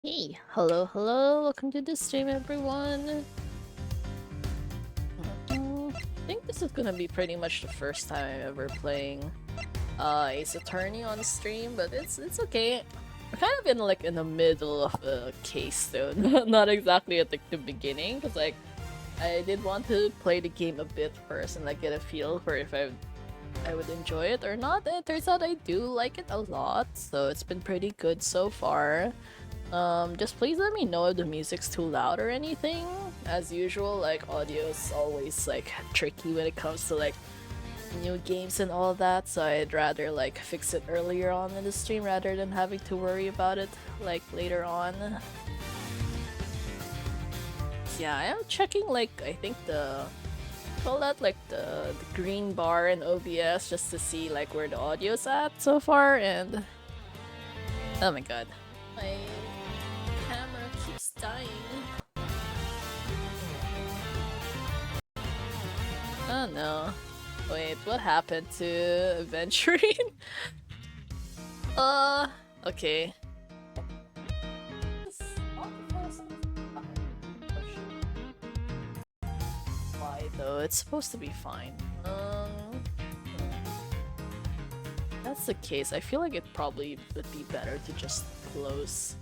Hey, hello, welcome to the stream, everyone. I think this is gonna be pretty much the first time I'm ever playing Ace Attorney on stream, but it's okay. We're kind of in the middle of a case though, not exactly at the beginning, because like I did want to play the game a bit first and like get a feel for if I would enjoy it or not. And it turns out I do like it a lot, so it's been pretty good so far. Just please let me know if the music's too loud or anything. As usual, like audio's always like tricky when it comes to like new games and all that, so I'd rather like fix it earlier on in the stream rather than having to worry about it like later on. Yeah, I am checking like I think call that like the green bar in OBS just to see like where the audio's at so far, and oh my god, my camera keeps dying. Oh no. Wait, what happened to Aventurine? Okay. Why though? It's supposed to be fine. That's the case. I feel like it probably would be better to just close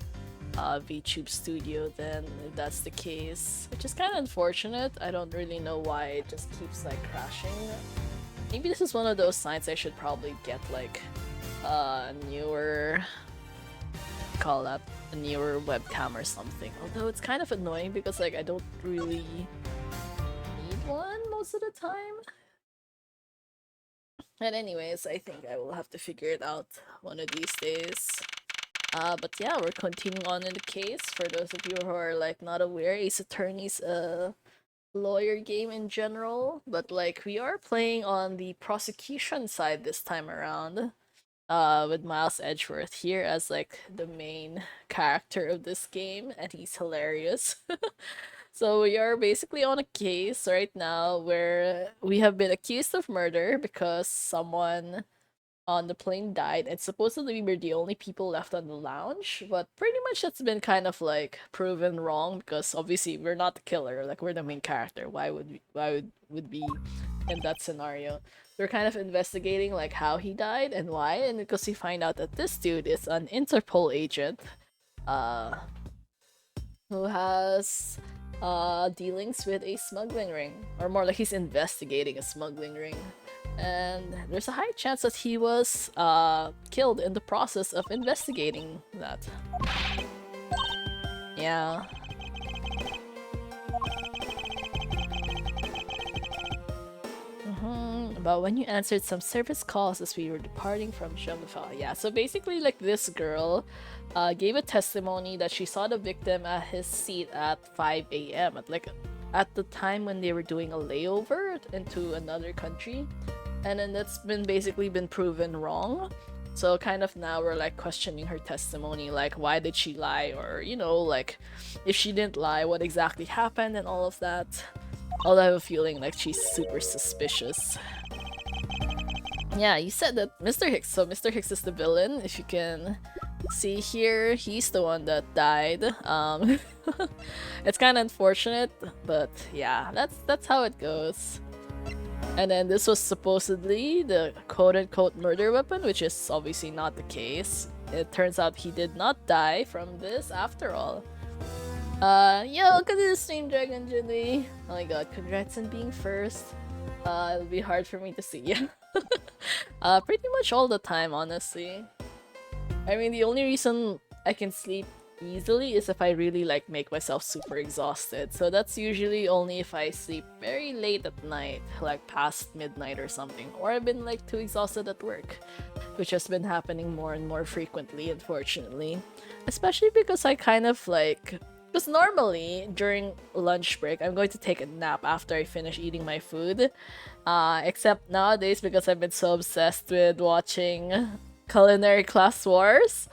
VTube Studio then, if that's the case. Which is kind of unfortunate. I don't really know why it just keeps like crashing. Maybe this is one of those signs I should probably get like a newer, call that a newer webcam or something. Although it's kind of annoying because like I don't really need one most of the time. But anyways, I think I will have to figure it out one of these days. But yeah, we're continuing on in the case. For those of you who are like not aware, Ace Attorney's a lawyer game in general, but like we are playing on the prosecution side this time around. With Miles Edgeworth here as like the main character of this game, and he's hilarious. So we are basically on a case right now where we have been accused of murder because someone on the plane died, and supposedly we were the only people left on the lounge, but pretty much that's been kind of like proven wrong because obviously we're not the killer, like we're the main character. Why would we in that scenario? We're kind of investigating like how he died and why, and because we find out that this dude is an Interpol agent uh who has dealings with a smuggling ring, or more like he's investigating a smuggling ring, and there's a high chance that he was killed in the process of investigating that. Yeah. About when you answered some service calls as we were departing from Shambhala. Yeah, so basically, like, this girl gave a testimony that she saw the victim at his seat at 5 a.m. at the time when they were doing a layover into another country, and then that's basically been proven wrong. So kind of now we're like questioning her testimony, like why did she lie, or like if she didn't lie, what exactly happened and all of that. Although I have a feeling like she's super suspicious. Yeah, you said that Mr. Hicks. So Mr. Hicks is the villain. If you can see here, he's the one that died. It's kind of unfortunate, but yeah, that's how it goes. And then this was supposedly the quote-unquote murder weapon, which is obviously not the case. It turns out he did not die from this after all. Yeah, welcome to the stream, Dragon Julie. Oh my god, congrats on being first. It'll be hard for me to see you. Pretty much all the time, honestly. I mean, the only reason I can sleep easily is if I really like make myself super exhausted. So that's usually only if I sleep very late at night, like past midnight or something, or I've been like too exhausted at work, which has been happening more and more frequently, unfortunately. Especially because I kind of like, because normally during lunch break I'm going to take a nap after I finish eating my food, except nowadays because I've been so obsessed with watching Culinary Class Wars.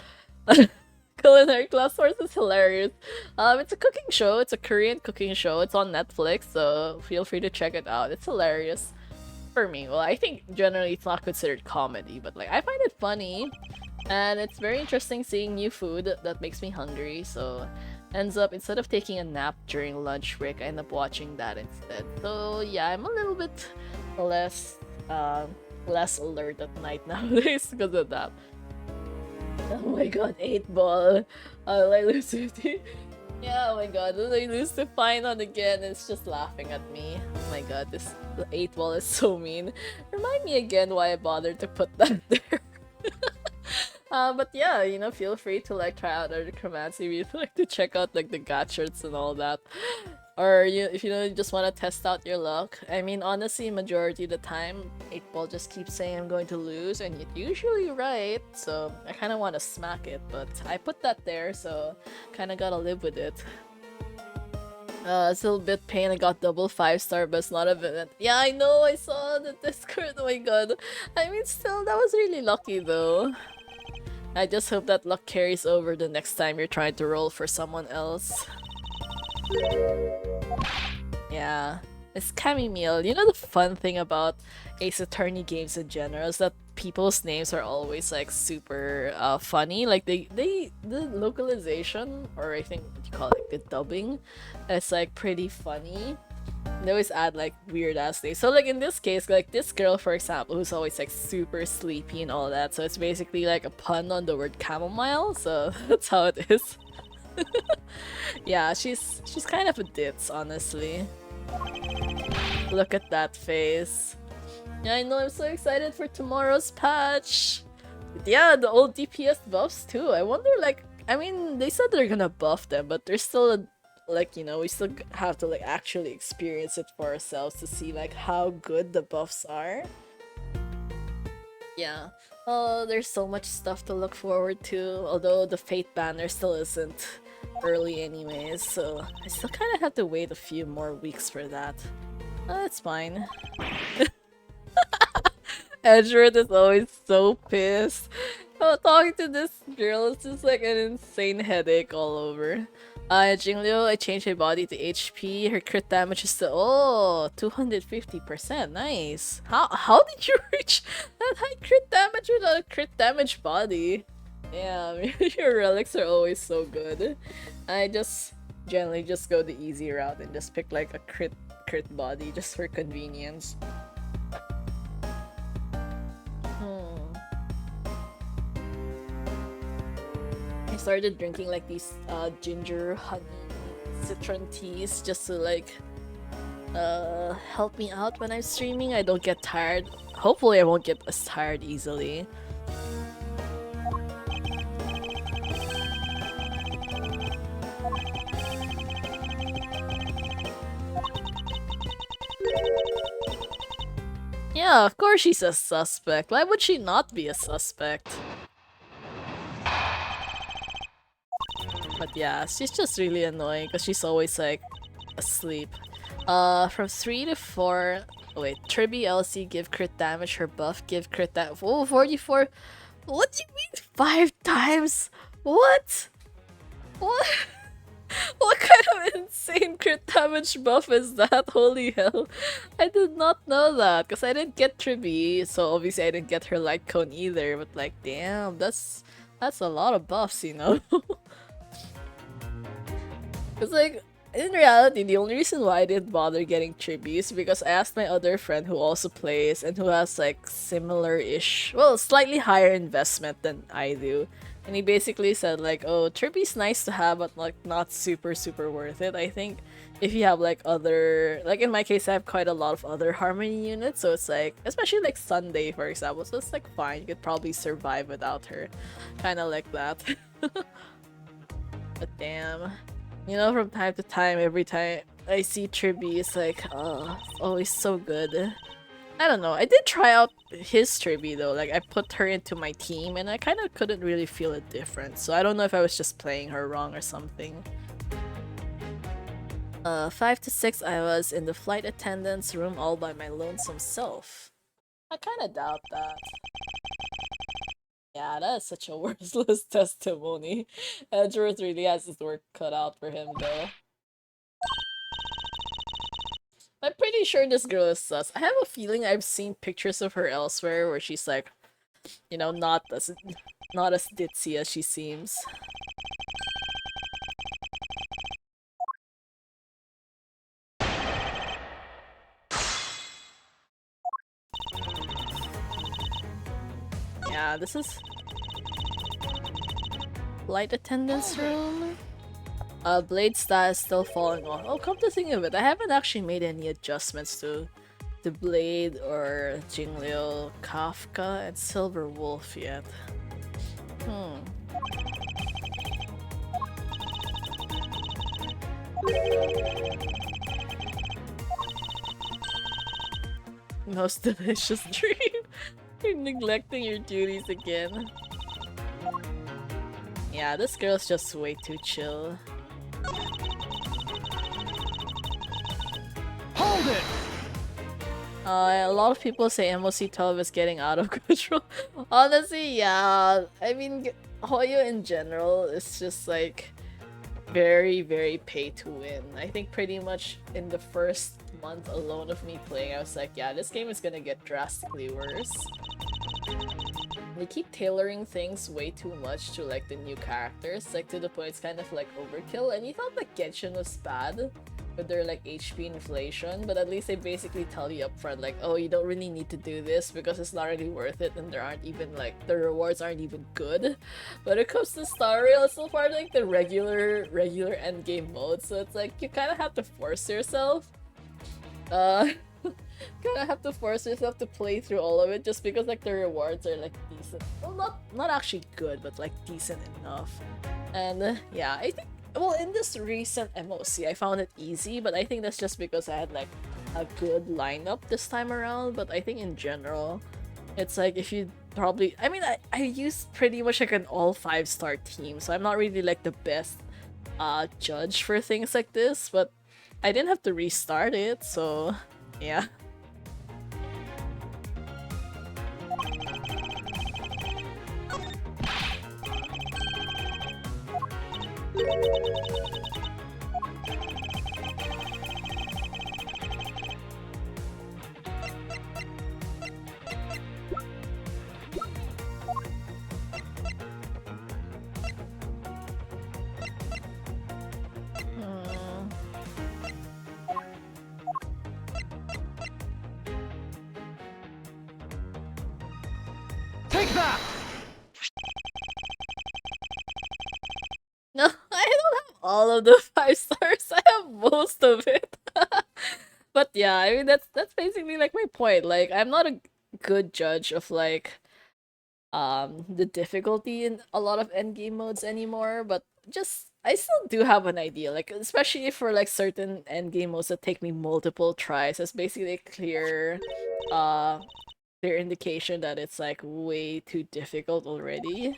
Culinary Class Wars is hilarious. It's a cooking show. It's a Korean cooking show. It's on Netflix, so feel free to check it out. It's hilarious. For me. Well, I think generally it's not considered comedy, but like I find it funny. And it's very interesting seeing new food that makes me hungry, so ends up, instead of taking a nap during lunch break, I end up watching that instead. So yeah, I'm a little bit less alert at night nowadays because of that. Oh my god, 8-ball. Will I lose 50? Yeah, oh my god, will I lose to Finon again? It's just laughing at me. Oh my god, this 8-ball is so mean. Remind me again why I bothered to put that there. But yeah, feel free to like try out other commands if you'd like to check out like the gadgets and all that. Or if you just want to test out your luck. I mean, honestly, majority of the time, 8-ball just keeps saying I'm going to lose, and it's usually right, so I kind of want to smack it, but I put that there, so kind of gotta live with it. It's a little bit pain, I got double 5-star, but it's not a event. Yeah, I know, I saw the Discord, oh my god. I mean, still, that was really lucky though. I just hope that luck carries over the next time you're trying to roll for someone else. Yeah, it's Camille. You know the fun thing about Ace Attorney games in general is that people's names are always like super funny. Like the localization, or I think what you call it, like the dubbing, it's like pretty funny. They always add like weird ass names. So like in this case, like this girl for example, who's always like super sleepy and all that. So it's basically like a pun on the word chamomile. So that's how it is. Yeah, she's kind of a ditz, honestly. Look at that face. Yeah, I know, I'm so excited for tomorrow's patch. Yeah, the old DPS buffs too. I wonder, like, I mean, they said they're gonna buff them, but there's still like, we still have to like actually experience it for ourselves to see like how good the buffs are. Yeah. Oh, there's so much stuff to look forward to, although the Fate banner still isn't early anyways, so I still kind of have to wait a few more weeks for that. That's fine. Edgeworth is always so pissed. Oh, talking to this girl is just like an insane headache all over. Jingliu, I changed my body to HP. Her crit damage is still 250%. Nice. How did you reach that high crit damage without a crit damage body? Yeah, your relics are always so good. I just generally just go the easy route and just pick like a crit body just for convenience. I started drinking like these ginger honey citron teas just to like help me out when I'm streaming. I don't get tired. Hopefully I won't get as tired easily. Yeah, of course she's a suspect. Why would she not be a suspect? But yeah, she's just really annoying because she's always like asleep. From 3 to 4. Oh, wait, Tribby LC give crit damage, her buff give crit damage. Oh, 44. What do you mean 5 times? What? What? What kind of insane crit damage buff is that? Holy hell. I did not know that because I didn't get Tribby, so obviously I didn't get her light cone either, but like damn, that's a lot of buffs, you know? It's like, in reality, the only reason why I didn't bother getting Tribby is because I asked my other friend who also plays and who has like similar-ish, well, slightly higher investment than I do. And he basically said like, oh, Tribby's nice to have, but like not super worth it. I think if you have like other, like in my case, I have quite a lot of other Harmony units, so it's like, especially like Sunday, for example, so it's like fine, you could probably survive without her. Kind of like that. But damn. You know, from time to time, every time I see Tribby, it's like, oh, it's always so good. I don't know, I did try out his Tribby though, like I put her into my team and I kind of couldn't really feel a difference, so I don't know if I was just playing her wrong or something. 5 to 6, I was in the flight attendant's room all by my lonesome self. I kind of doubt that. Yeah, that is such a worthless testimony. Edgeworth really has his work cut out for him though. I'm pretty sure this girl is sus. I have a feeling I've seen pictures of her elsewhere where she's like, you know, not as ditzy as she seems. Yeah, this is flight attendant's room. Blade stat is still falling off. Oh, come to think of it, I haven't actually made any adjustments to the Blade or Jingliu, Kafka, and Silver Wolf yet. Most delicious dream. You're neglecting your duties again. Yeah, this girl's just way too chill. Hold it! A lot of people say MOC 12 is getting out of control. Honestly, yeah. I mean, Hoyo in general is just like very pay to win. I think pretty much in the first month alone of me playing, I was like, yeah, this game is gonna get drastically worse. They keep tailoring things way too much to like the new characters, like to the point it's kind of like overkill. And you thought that Genshin was bad with their like HP inflation, but at least they basically tell you up front like, oh, you don't really need to do this because it's not really worth it, and there aren't even like the rewards aren't even good. But it comes to Star Rail, it's still part of like the regular end game mode, so it's like you kind of have to force yourself. Kind of have to force yourself to play through all of it just because like the rewards are like decent. Well, not actually good, but like decent enough. And yeah, I think, well, in this recent MOC, I found it easy, but I think that's just because I had like a good lineup this time around. But I think in general, it's like if you probably, I mean, I used pretty much like an all 5-star team, so I'm not really like the best judge for things like this, but I didn't have to restart it, so yeah. Take that! No, I don't have all of the 5 stars. I have most of it. But yeah, I mean that's basically like my point. Like I'm not a good judge of like the difficulty in a lot of endgame modes anymore, but just I still do have an idea. Like especially for like certain endgame modes that take me multiple tries. It's basically clear clear indication that it's like way too difficult already.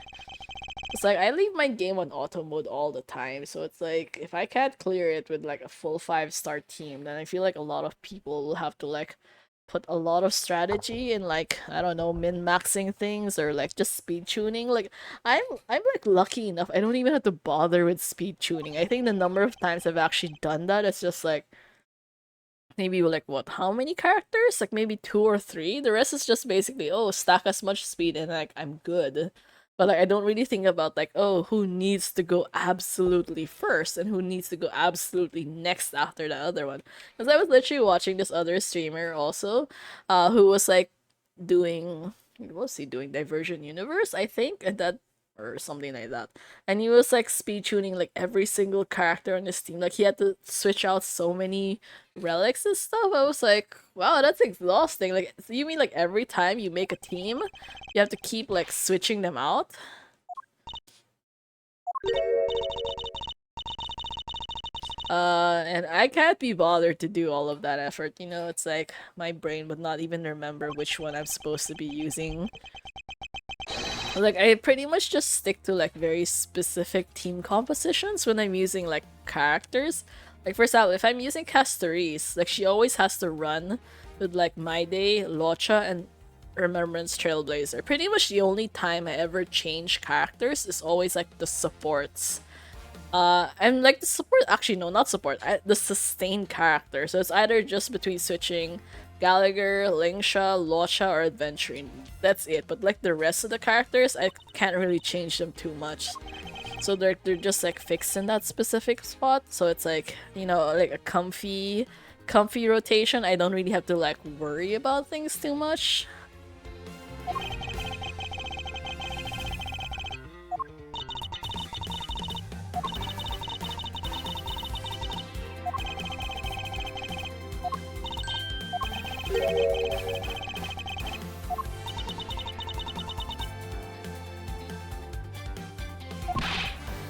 It's like I leave my game on auto mode all the time, so it's like if I can't clear it with like a full 5-star team, then I feel like a lot of people will have to like put a lot of strategy in like I don't know min-maxing things or like just speed tuning. Like I'm like lucky enough I don't even have to bother with speed tuning. I think the number of times I've actually done that is just like maybe like what how many characters? Like maybe 2 or 3. The rest is just basically oh stack as much speed and like I'm good. But like I don't really think about like oh who needs to go absolutely first and who needs to go absolutely next after the other one. Because I was literally watching this other streamer also, who was like doing what was he doing? Diversion Universe, I think, and that or something like that. And he was like speed tuning like every single character on his team. Like he had to switch out so many relics and stuff. I was like, wow, that's exhausting. Like so you mean like every time you make a team, you have to keep like switching them out? And I can't be bothered to do all of that effort, you know, it's like my brain would not even remember which one I'm supposed to be using. Like, I pretty much just stick to like very specific team compositions when I'm using like characters. Like, for example, if I'm using Castorise, like she always has to run with like My Day, Locha, and Remembrance Trailblazer. Pretty much the only time I ever change characters is always like the supports. And like the support, actually no, not support, the sustained character. So it's either just between switching Gallagher, Lingsha, Locha, or Adventuring. That's it. But like the rest of the characters, I can't really change them too much. So they're just like fixed in that specific spot. So it's like, you know, like a comfy rotation. I don't really have to like worry about things too much.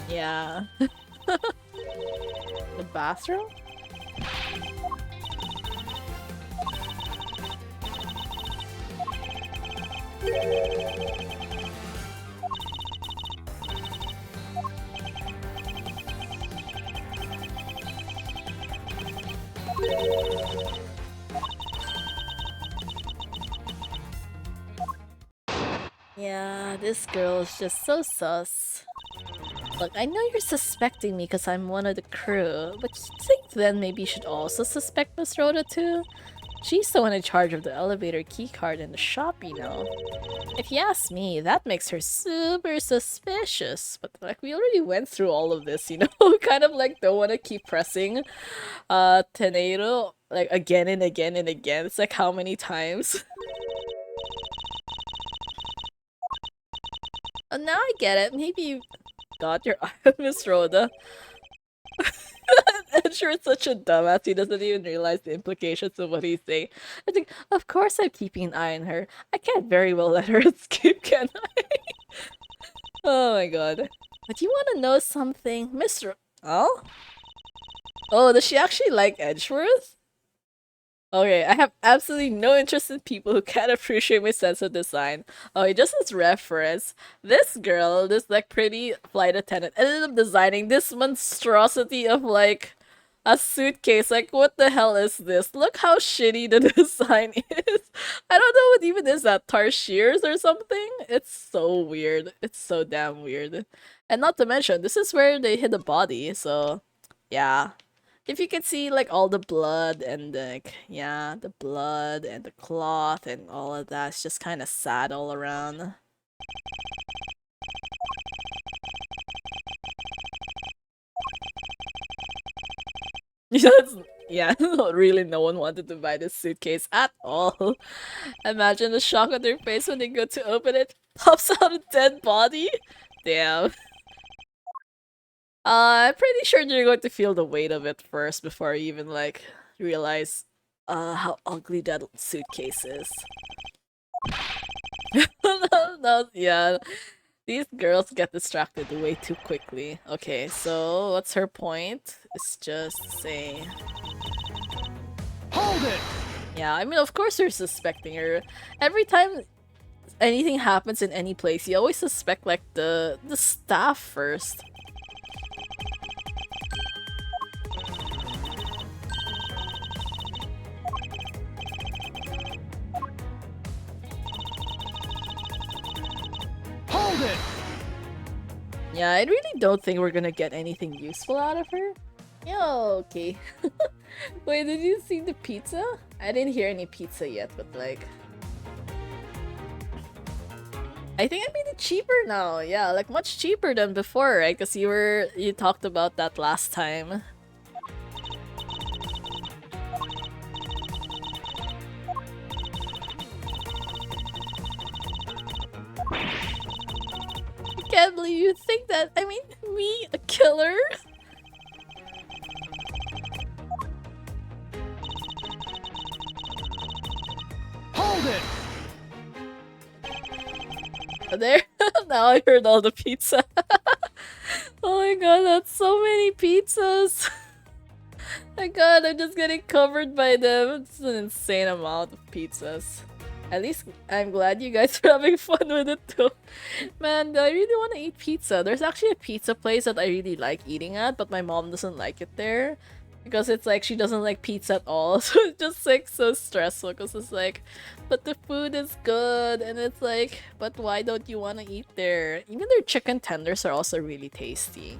Yeah. The bathroom? Yeah, this girl is just so sus. Look, I know you're suspecting me because I'm one of the crew, but you think then maybe you should also suspect Miss Rhoda too? She's the one in charge of the elevator keycard in the shop, you know. If you ask me, that makes her super suspicious. But like we already went through all of this, you know? Kind of like don't want to keep pressing Tenero like again and again and again. It's like how many times? Oh, now I get it. Maybe you got your eye on Miss Rhoda. I'm sure it's such a dumbass. He doesn't even realize the implications of what he's saying. I think, of course, I'm keeping an eye on her. I can't very well let her escape, can I? Oh my god. But you want to know something, Mr. Oh? Oh, does she actually like Edgeworth? Okay, I have absolutely no interest in people who can't appreciate my sense of design. Okay, just as reference, this girl, this like pretty flight attendant, ended up designing this monstrosity of like a suitcase. Like, what the hell is this? Look how shitty the design is. I don't know what even is that, Tarshirs or something? It's so weird. It's so damn weird. And not to mention, this is where they hid the body, so yeah. If you could see like all the blood and like yeah, the blood and the cloth and all of that, it's just kind of sad all around. Yeah, really no one wanted to buy this suitcase at all. Imagine the shock on their face when they go to open it. Pops out a dead body. Damn. I'm pretty sure you're going to feel the weight of it first before you even like realize how ugly that suitcase is. No, yeah. These girls get distracted way too quickly. Okay, so what's her point? It's just say Hold it! Yeah, I mean, of course you're suspecting her. Every time anything happens in any place, you always suspect like the staff first. Hold it! Yeah, I really don't think we're gonna get anything useful out of her. Yeah, okay. Wait, did you see the pizza? I didn't hear any pizza yet, but like... I think I made it cheaper now. Yeah, like much cheaper than before, right? Because you talked about that last time. I can't believe you think that. I mean, me, a killer? Hold it! There. Now I heard all the pizza. Oh my god, that's so many pizzas. My god, I'm just getting covered by them. It's an insane amount of pizzas. At least I'm glad you guys are having fun with it too. Man, I really want to eat pizza. There's actually a pizza place that I really like eating at, but my mom doesn't like it there. Because it's like she doesn't like pizza at all. So it's just like so stressful because it's like, but the food is good. And it's like, but why don't you want to eat there? Even their chicken tenders are also really tasty.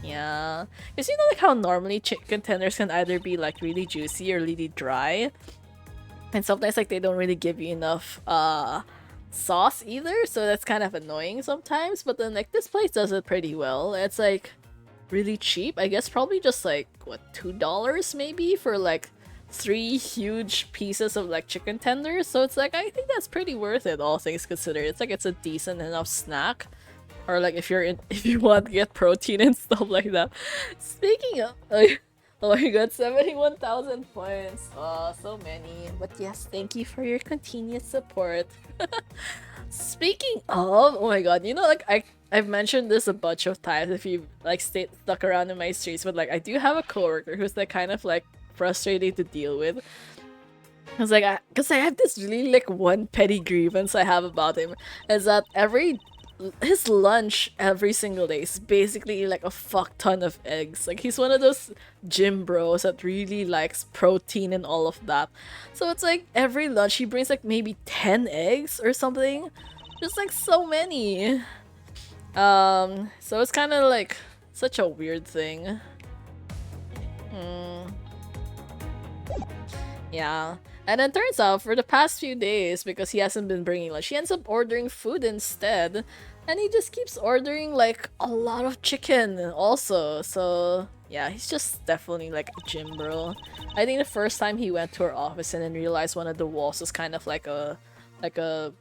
Yeah. Because you know like how normally chicken tenders can either be like really juicy or really dry. And sometimes like they don't really give you enough sauce either, so that's kind of annoying sometimes. But then like this place does it pretty well. It's like really cheap. I guess probably just like what, $2 maybe for like 3 huge pieces of like chicken tenders. So it's like I think that's pretty worth it, all things considered. It's like it's a decent enough snack. Or like if if you want to get protein and stuff like that. Speaking of oh my god, 71,000 points. Oh, so many. But yes, thank you for your continued support. Speaking of, oh my god, you know, like I've mentioned this a bunch of times if you like stuck around in my streets, but like I do have a coworker who's like kind of like frustrating to deal with. I was like, because I have this really like one petty grievance I have about him is that his lunch every single day is basically like a fuck ton of eggs. Like he's one of those gym bros that really likes protein and all of that. So it's like every lunch he brings like maybe 10 eggs or something. Just like so many. So it's kind of like such a weird thing. Yeah. And then turns out for the past few days, because he hasn't been bringing lunch, he ends up ordering food instead. And he just keeps ordering like a lot of chicken also. So yeah, he's just definitely like a gym bro. I think the first time he went to our office and then realized one of the walls was kind of like a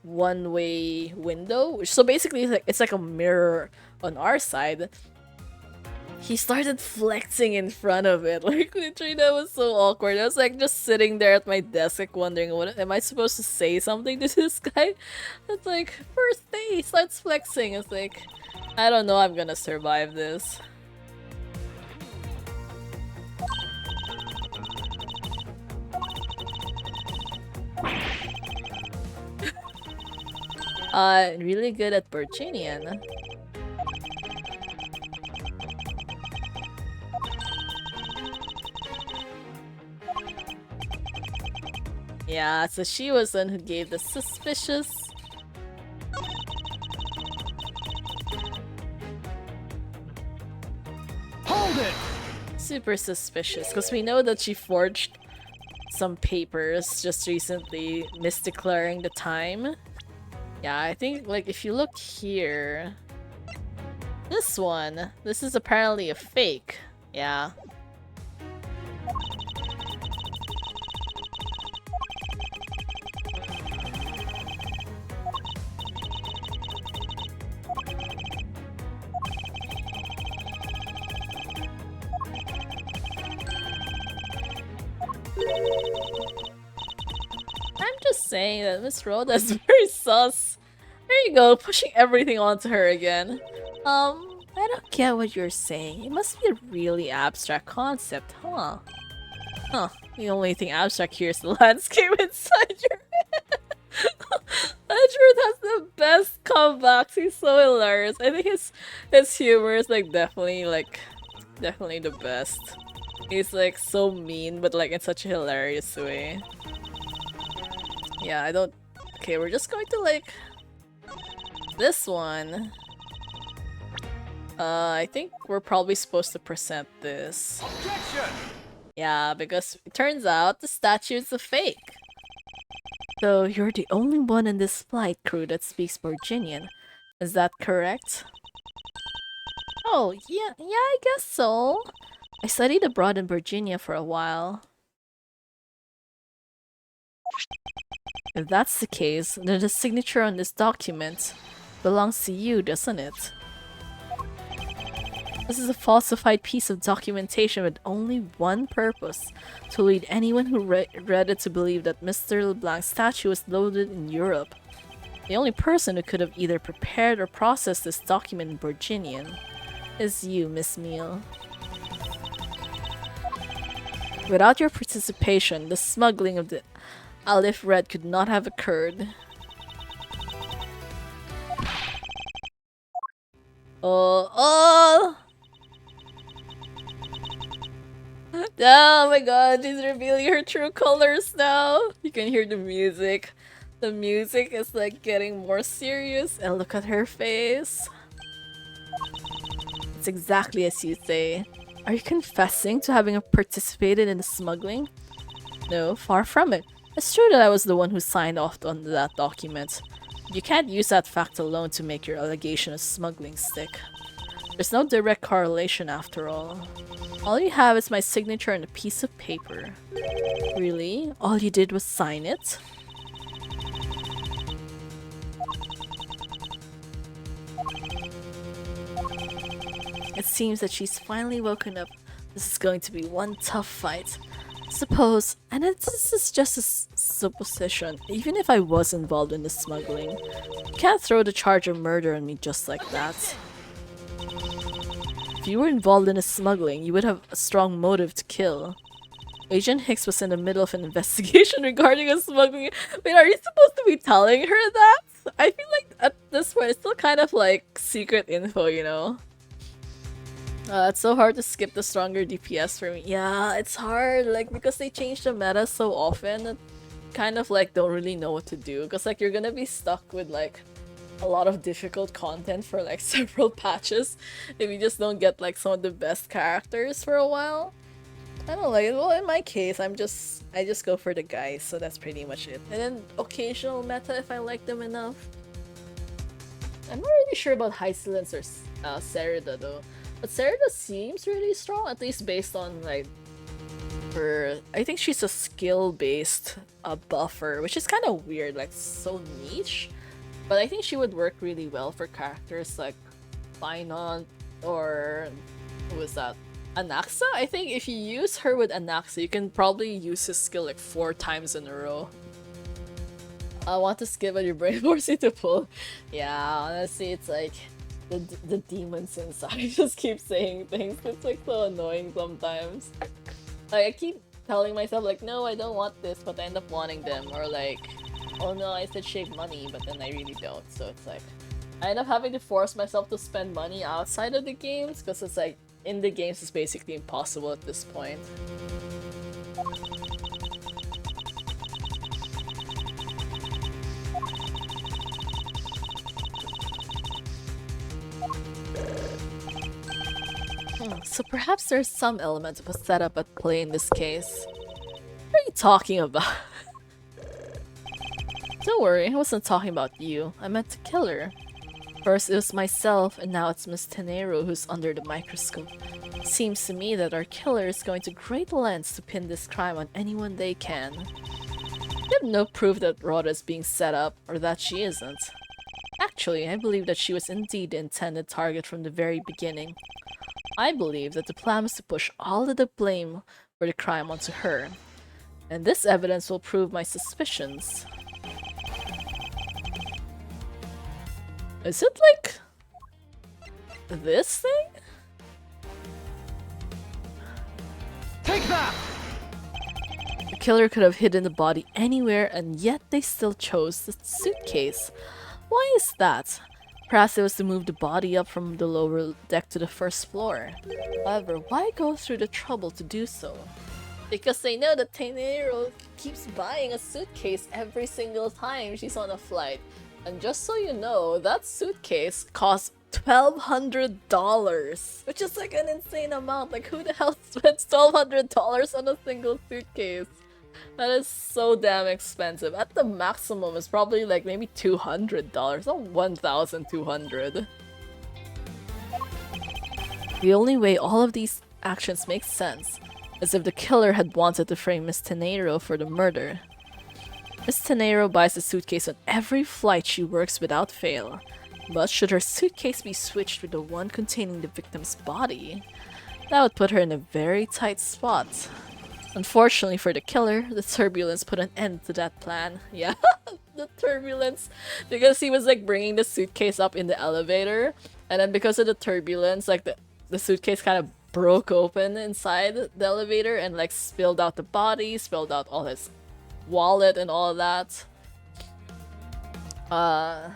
one-way window. Which so basically it's like a mirror on our side. He started flexing in front of it. Like, literally, that was so awkward. I was like just sitting there at my desk, like wondering, what am I supposed to say something to this guy? It's like, first day, he starts flexing. It's like, I don't know, I'm gonna survive this. Really good at Burchinian. Yeah, so she was the one who gave the suspicious. Hold it! Super suspicious, because we know that she forged some papers just recently, misdeclaring the time. Yeah, I think, like, if you look here... this is apparently a fake. Yeah. I'm just saying that Miss Rhoda is very sus. There you go, pushing everything onto her again. I don't get what you're saying. It must be a really abstract concept, huh? Huh. The only thing abstract here is the landscape inside your head. Edgeworth has the best comebacks. He's so hilarious. I think his humor is like definitely the best. He's like so mean, but like in such a hilarious way. Yeah, I don't. Okay, we're just going to like this one. I think we're probably supposed to present this. Objection! Yeah, because it turns out the statue is a fake. So you're the only one in this flight crew that speaks Virginian. Is that correct? Oh, yeah, I guess so. I studied abroad in Virginia for a while. If that's the case, then the signature on this document belongs to you, doesn't it? This is a falsified piece of documentation with only one purpose: to lead anyone who read it to believe that Mr. LeBlanc's statue was loaded in Europe. The only person who could have either prepared or processed this document in Virginian is you, Miss Meal. Without your participation, the smuggling of the Aleph Red could not have occurred. Oh! Oh my god, she's revealing her true colors now. You can hear the music. The music is like getting more serious, and look at her face. It's exactly as you say. Are you confessing to having participated in the smuggling? No, far from it. It's true that I was the one who signed off on that document. You can't use that fact alone to make your allegation of smuggling stick. There's no direct correlation after all. All you have is my signature on a piece of paper. Really? All you did was sign it? It seems that she's finally woken up. This is going to be one tough fight. Suppose, and this is just a supposition, even if I was involved in the smuggling, you can't throw the charge of murder on me just like that. If you were involved in the smuggling, you would have a strong motive to kill. Agent Hicks was in the middle of an investigation regarding a smuggling. Wait, are you supposed to be telling her that? I feel like at this point it's still kind of like secret info, you know? It's so hard to skip the stronger DPS for me. Yeah, it's hard, like, because they change the meta so often, it kind of like don't really know what to do. Because like you're gonna be stuck with like a lot of difficult content for like several patches if you just don't get like some of the best characters for a while. I don't like it. Well, in my case, I just go for the guys, so that's pretty much it. And then occasional meta if I like them enough. I'm not really sure about Hysilence or Serida though. But Serida seems really strong, at least based on like her. I think she's a skill-based buffer, which is kind of weird, like so niche. But I think she would work really well for characters like Finant or who was that? Anaxa? I think if you use her with Anaxa, you can probably use his skill like 4 times in a row. I want to skip, but your brain forces you to pull. Yeah, honestly, it's like the demons inside just keep saying things. It's like so annoying sometimes. Like I keep telling myself like, no, I don't want this, but I end up wanting them, or like, oh no, I said save money, but then I really don't. So it's like I end up having to force myself to spend money outside of the games because it's like in the games it's basically impossible at this point. So perhaps there's some element of a setup at play in this case. What are you talking about? Don't worry, I wasn't talking about you. I meant the killer. First it was myself, and now it's Miss Tenero who's under the microscope. Seems to me that our killer is going to great lengths to pin this crime on anyone they can. We have no proof that Rhoda is being set up, or that she isn't. Actually, I believe that she was indeed the intended target from the very beginning. I believe that the plan was to push all of the blame for the crime onto her. And this evidence will prove my suspicions. Is it like this thing? Take that! The killer could have hidden the body anywhere, and yet they still chose the suitcase. Why is that? Perhaps it was to move the body up from the lower deck to the first floor. However, why go through the trouble to do so? Because they know that Tenero keeps buying a suitcase every single time she's on a flight. And just so you know, that suitcase costs $1,200, which is like an insane amount. Like, who the hell spends $1,200 on a single suitcase? That is so damn expensive. At the maximum, it's probably like maybe $200, not $1,200. The only way all of these actions make sense is if the killer had wanted to frame Miss Tenero for the murder. Miss Tenero buys a suitcase on every flight she works without fail. But should her suitcase be switched with the one containing the victim's body, that would put her in a very tight spot. Unfortunately for the killer, the turbulence put an end to that plan. Yeah, the turbulence. Because he was like bringing the suitcase up in the elevator, and then because of the turbulence, like the suitcase kind of broke open inside the elevator and like spilled out the body, spilled out all his wallet and all that. I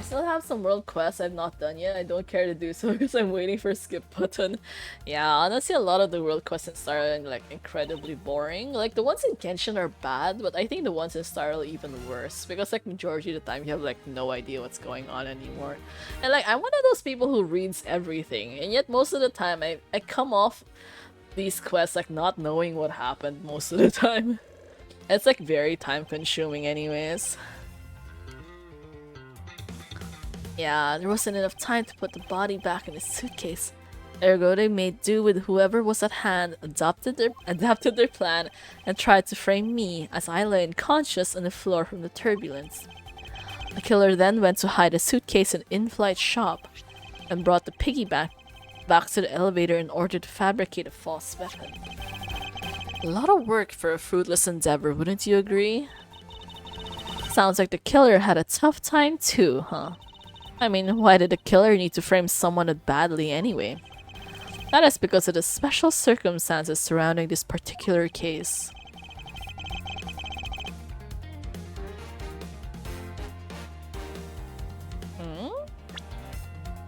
still have some world quests I've not done yet. I don't care to do so because I'm waiting for a skip button. Yeah, honestly, a lot of the world quests in Star Rail are like incredibly boring. Like the ones in Genshin are bad, but I think the ones in Star Rail are even worse because like majority of the time you have like no idea what's going on anymore. And like I'm one of those people who reads everything, and yet most of the time I come off these quests like not knowing what happened most of the time. It's like very time consuming anyways. Yeah, there wasn't enough time to put the body back in the suitcase. Ergo, they made do with whoever was at hand, adapted their plan, and tried to frame me as I lay unconscious on the floor from the turbulence. The killer then went to hide a suitcase in an in-flight shop, and brought the piggyback back to the elevator in order to fabricate a false weapon. A lot of work for a fruitless endeavor, wouldn't you agree? Sounds like the killer had a tough time too, huh? I mean, why did the killer need to frame someone that badly anyway? That is because of the special circumstances surrounding this particular case.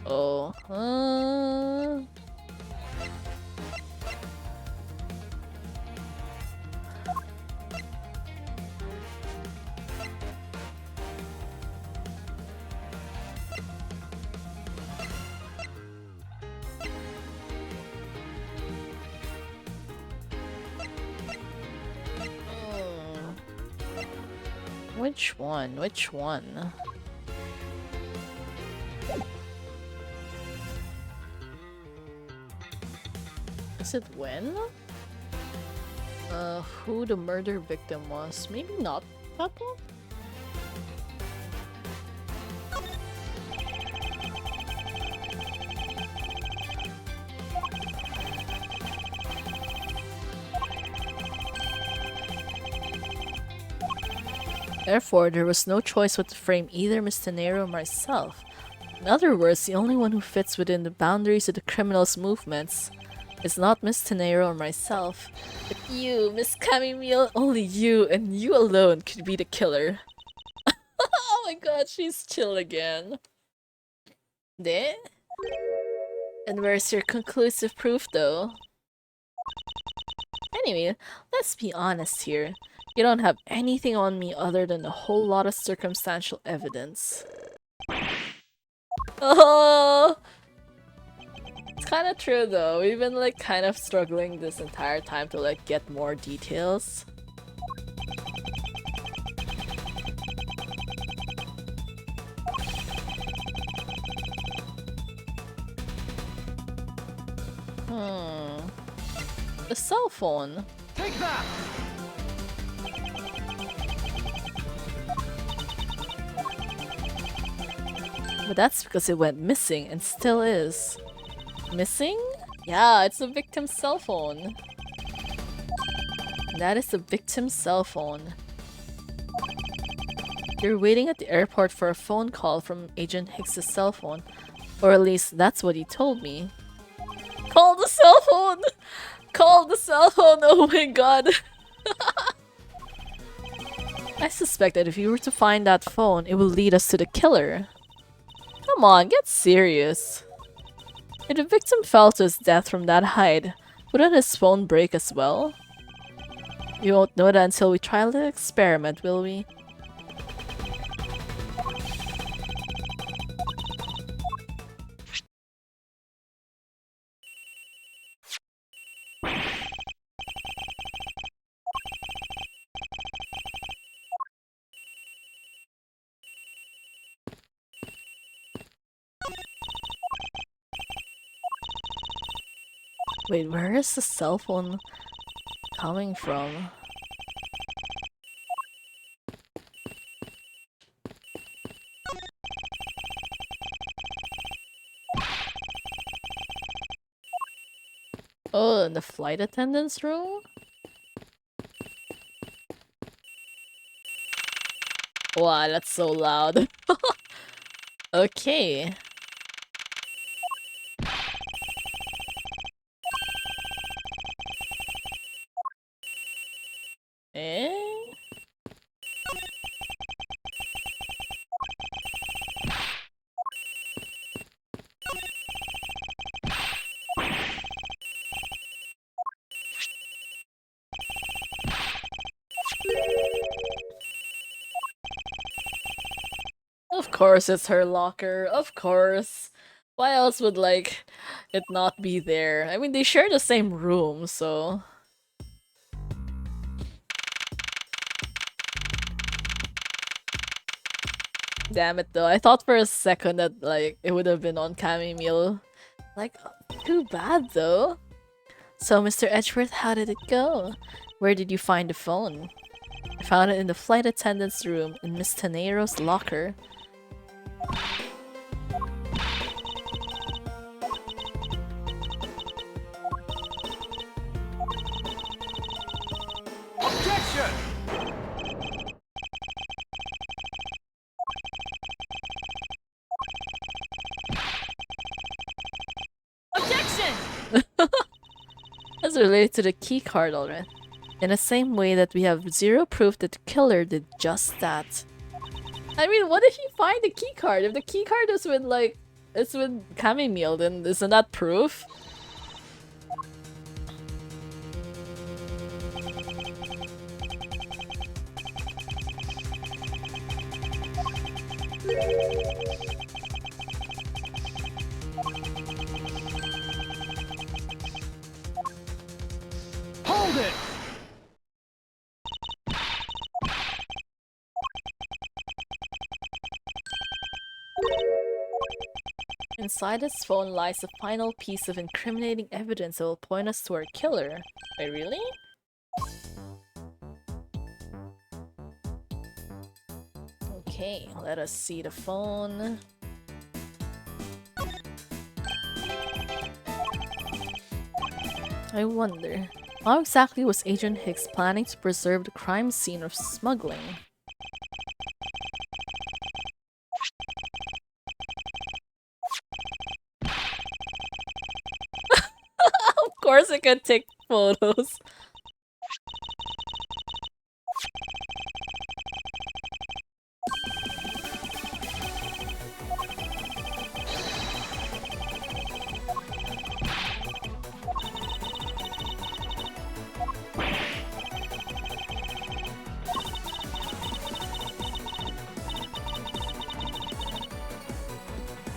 Oh, Which one? Which one? Is it when? Who the murder victim was? Maybe not that one? Therefore, there was no choice but to frame either Miss Tenero or myself. In other words, the only one who fits within the boundaries of the criminal's movements is not Miss Tenero or myself, but you, Miss Camille. Only you and you alone could be the killer. Oh my god, she's chill again. De? And where's your conclusive proof though? Anyway, let's be honest here. You don't have anything on me other than a whole lot of circumstantial evidence. Oh! It's kind of true though. We've been like kind of struggling this entire time to like get more details. The cell phone. Take that! But that's because it went missing and still is. Missing? Yeah, it's the victim's cell phone. That is the victim's cell phone. You're waiting at the airport for a phone call from Agent Hicks' cell phone. Or at least that's what he told me. Call the cell phone! Call the cell phone! Oh my god! I suspect that if you were to find that phone, it will lead us to the killer. Come on, get serious. If the victim fell to his death from that height, wouldn't his phone break as well? We won't know that until we try the experiment, will we? Wait, where is the cell phone coming from? Oh, in the flight attendant's room? Wow, that's so loud. Okay. Eh? Of course it's her locker, of course. Why else would, like, it not be there? I mean, they share the same room, so... Damn it though, I thought for a second that, like, it would have been on Camille. Like, too bad though. So, Mr. Edgeworth, how did it go? Where did you find the phone? I found it in the flight attendant's room, in Miss Tenero's locker. Objection! Objection! That's related to the key card already. In the same way that we have zero proof that the killer did just that. I mean, what if you find the key card? If the key card is with, like, it's with Camille, then isn't that proof? Hold it! Inside his phone lies a final piece of incriminating evidence that will point us to our killer. Wait, really? Okay, let us see the phone. I wonder, how exactly was Agent Hicks planning to preserve the crime scene of smuggling? Of course I can take photos.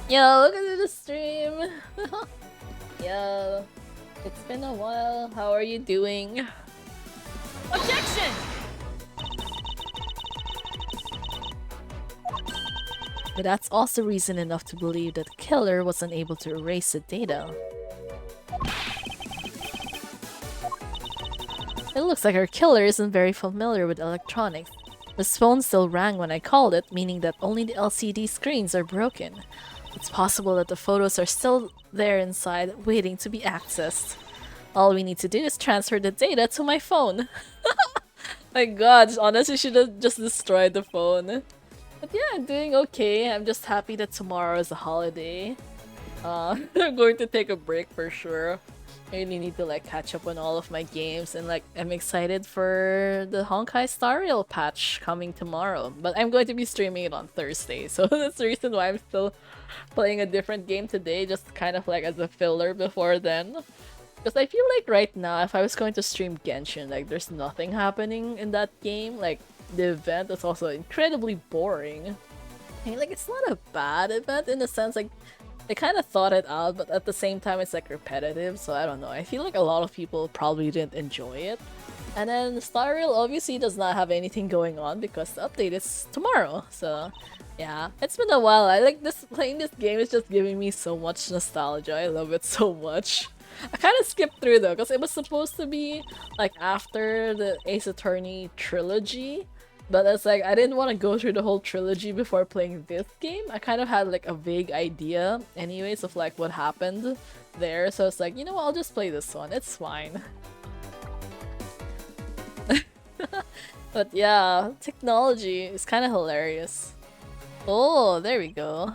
Yo, look at the stream! Yo, it's been a while. How are you doing? Objection! But that's also reason enough to believe that the killer was unable to erase the data. It looks like our killer isn't very familiar with electronics. His phone still rang when I called it, meaning that only the LCD screens are broken. It's possible that the photos are still there inside, waiting to be accessed. All we need to do is transfer the data to my phone. My god, honestly, should have just destroyed the phone. But yeah, I'm doing okay. I'm just happy that tomorrow is a holiday. I'm going to take a break for sure. I really need to like catch up on all of my games, and like I'm excited for the Honkai Star Rail patch coming tomorrow. But I'm going to be streaming it on Thursday, so that's the reason why I'm still playing a different game today, just kind of like as a filler before then. Because I feel like right now, if I was going to stream Genshin, like there's nothing happening in that game. Like the event is also incredibly boring. I mean, like it's not a bad event in the sense like they kind of thought it out, but at the same time it's like repetitive, so I don't know. I feel like a lot of people probably didn't enjoy it. And then Star Rail obviously does not have anything going on because the update is tomorrow, so yeah. It's been a while. I like this, playing this game is just giving me so much nostalgia. I love it so much. I kind of skipped through though, because it was supposed to be like after the Ace Attorney trilogy, but it's like I didn't want to go through the whole trilogy before playing this game. I kind of had like a vague idea anyways of like what happened there, so it's like, you know what, I'll just play this one. It's fine. But yeah, technology is kind of hilarious. Oh, there we go.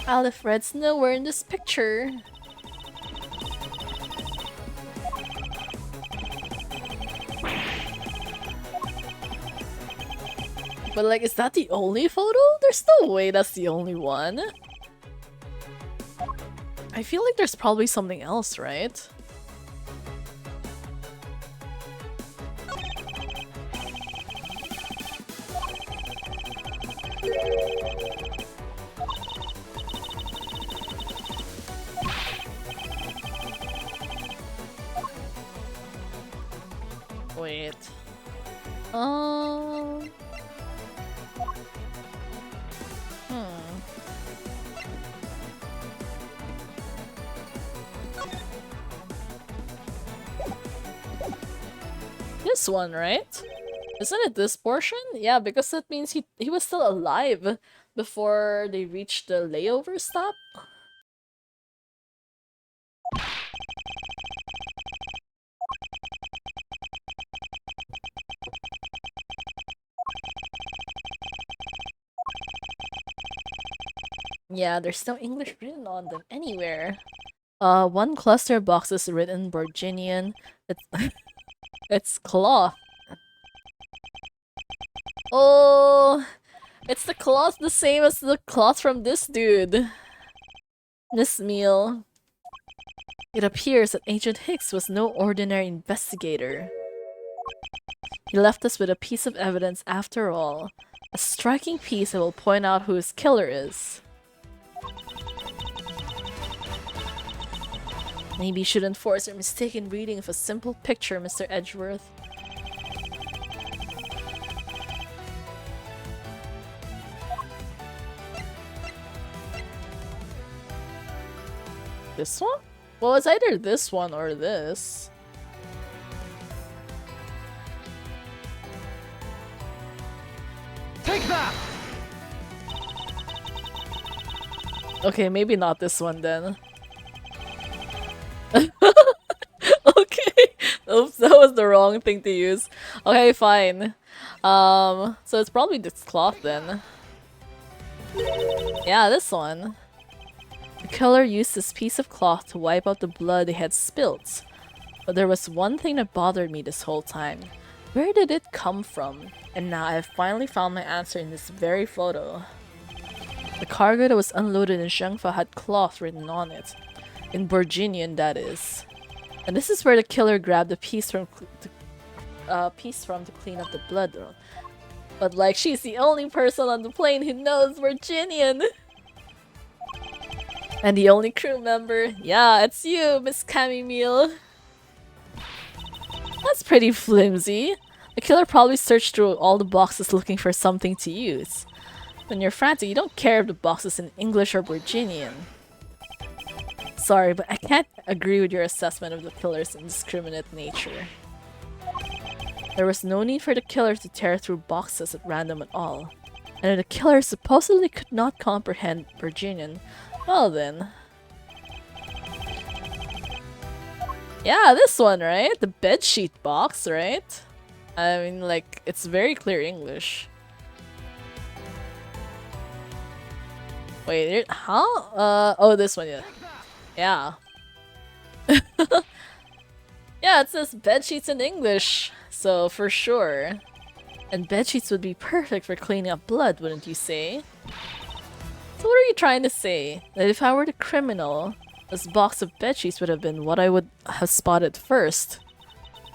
Aleph Red's nowhere in this picture. But like, is that the only photo? There's no way that's the only one. I feel like there's probably something else, right? Wait. This one, right? Isn't it this portion? Yeah, because that means he was still alive before they reached the layover stop. Yeah, there's no English written on them anywhere. One cluster box is written Virginian. It's it's cloth. Oh, it's the cloth the same as the cloth from this dude. This meal. It appears that Agent Hicks was no ordinary investigator. He left us with a piece of evidence after all. A striking piece that will point out who his killer is. Maybe you shouldn't force your mistaken reading of a simple picture, Mr. Edgeworth. This one? Well, it's either this one or this. Take that! Okay, maybe not this one then. Okay. Oops, that was the wrong thing to use. Okay, fine. So it's probably this cloth then. Yeah, this one. The killer used this piece of cloth to wipe out the blood they had spilt. But there was one thing that bothered me this whole time. Where did it come from? And now I have finally found my answer in this very photo. The cargo that was unloaded in Zhengfa had cloth written on it. In Virginian, that is. And this is where the killer grabbed a piece from to clean up the blood. But like, she's the only person on the plane who knows Virginian! And the only crew member, yeah, it's you, Miss Camille. That's pretty flimsy. The killer probably searched through all the boxes looking for something to use. When you're frantic, you don't care if the box is in English or Virginian. Sorry, but I can't agree with your assessment of the killer's indiscriminate nature. There was no need for the killer to tear through boxes at random at all. And if the killer supposedly could not comprehend Virginian, well then. Yeah, this one, right? The bedsheet box, right? I mean, like, it's very clear English. Wait, huh? Oh, this one, yeah. Yeah. Yeah, it says bedsheets in English, so for sure. And bedsheets would be perfect for cleaning up blood, wouldn't you say? So what are you trying to say? That if I were the criminal, this box of bedsheets would have been what I would have spotted first.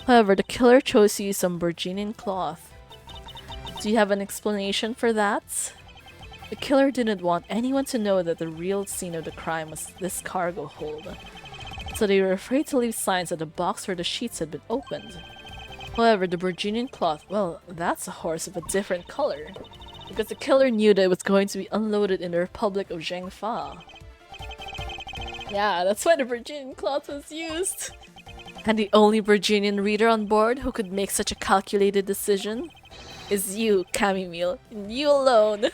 However, the killer chose to use some Virginian cloth. Do you have an explanation for that? The killer didn't want anyone to know that the real scene of the crime was this cargo hold, so they were afraid to leave signs that the box where the sheets had been opened. However, the Virginian cloth, well, that's a horse of a different color, because the killer knew that it was going to be unloaded in the Republic of Zhengfa. Yeah, that's why the Virginian cloth was used. And the only Virginian reader on board who could make such a calculated decision is you, Camille. You alone.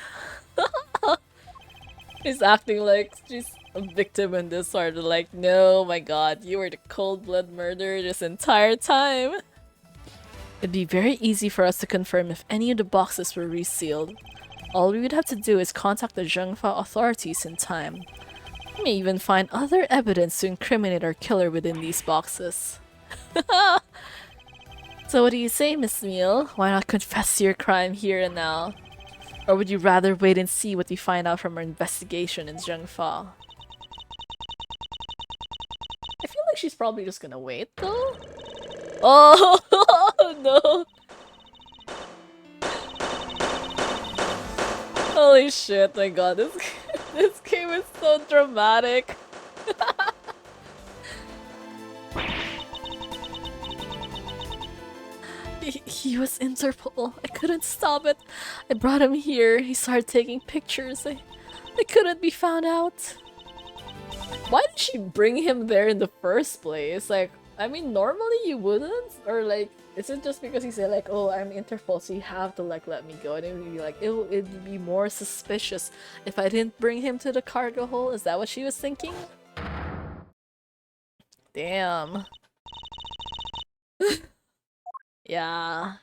She's acting like she's a victim in this sort of like, no, my god, you were the cold-blood murderer this entire time. It'd be very easy for us to confirm if any of the boxes were resealed. All we would have to do is contact the Zhengfa authorities in time. We may even find other evidence to incriminate our killer within these boxes. So what do you say, Miss Meal? Why not confess to your crime here and now? Or would you rather wait and see what we find out from our investigation in Zhengfa? I feel like she's probably just gonna wait, though. Oh, no! Holy shit, my god, this game is so dramatic. He was Interpol. I couldn't stop it. I brought him here. He started taking pictures. I couldn't be found out. Why did she bring him there in the first place? Like, I mean, normally you wouldn't? Or like, is it just because he said like, oh, I'm Interpol, so you have to like let me go? And it would be like, it'd be more suspicious if I didn't bring him to the cargo hold? Is that what she was thinking? Damn. Yeah.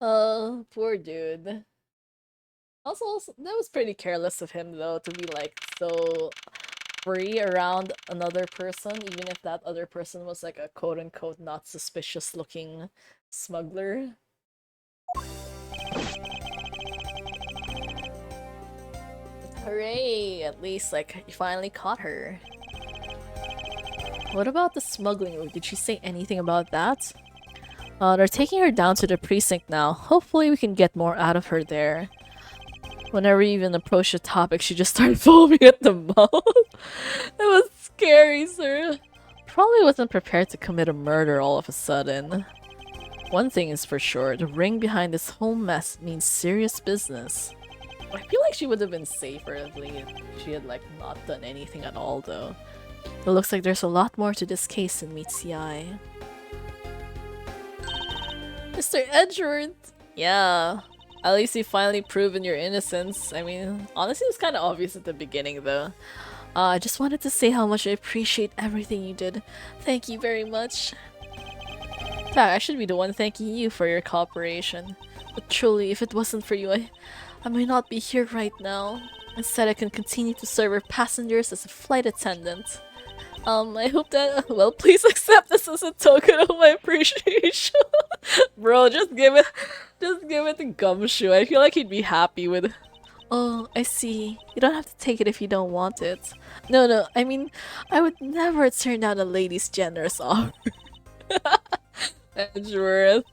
Oh, poor dude. Also, that was pretty careless of him though, to be like so free around another person, even if that other person was like a quote-unquote not suspicious looking smuggler. Hooray! At least like you finally caught her. What about the smuggling route? Did she say anything about that? They're taking her down to the precinct now. Hopefully we can get more out of her there. Whenever we even approach the topic, she just started foaming at the mouth. It was scary, sir. Probably wasn't prepared to commit a murder all of a sudden. One thing is for sure, the ring behind this whole mess means serious business. I feel like she would have been safer if she had like not done anything at all though. It looks like there's a lot more to this case than meets the eye. Mr. Edgeworth! Yeah. At least you finally proven your innocence. I mean, honestly, it was kind of obvious at the beginning, though. I just wanted to say how much I appreciate everything you did. Thank you very much. In fact, I should be the one thanking you for your cooperation. But truly, if it wasn't for you, I may not be here right now. Instead, I can continue to serve our passengers as a flight attendant. I hope that, well, please accept this as a token of my appreciation. Bro, just give it to Gumshoe. I feel like he'd be happy with. Oh, I see. You don't have to take it if you don't want it. No, I mean, I would never turn down a lady's generous offer. Edgeworth.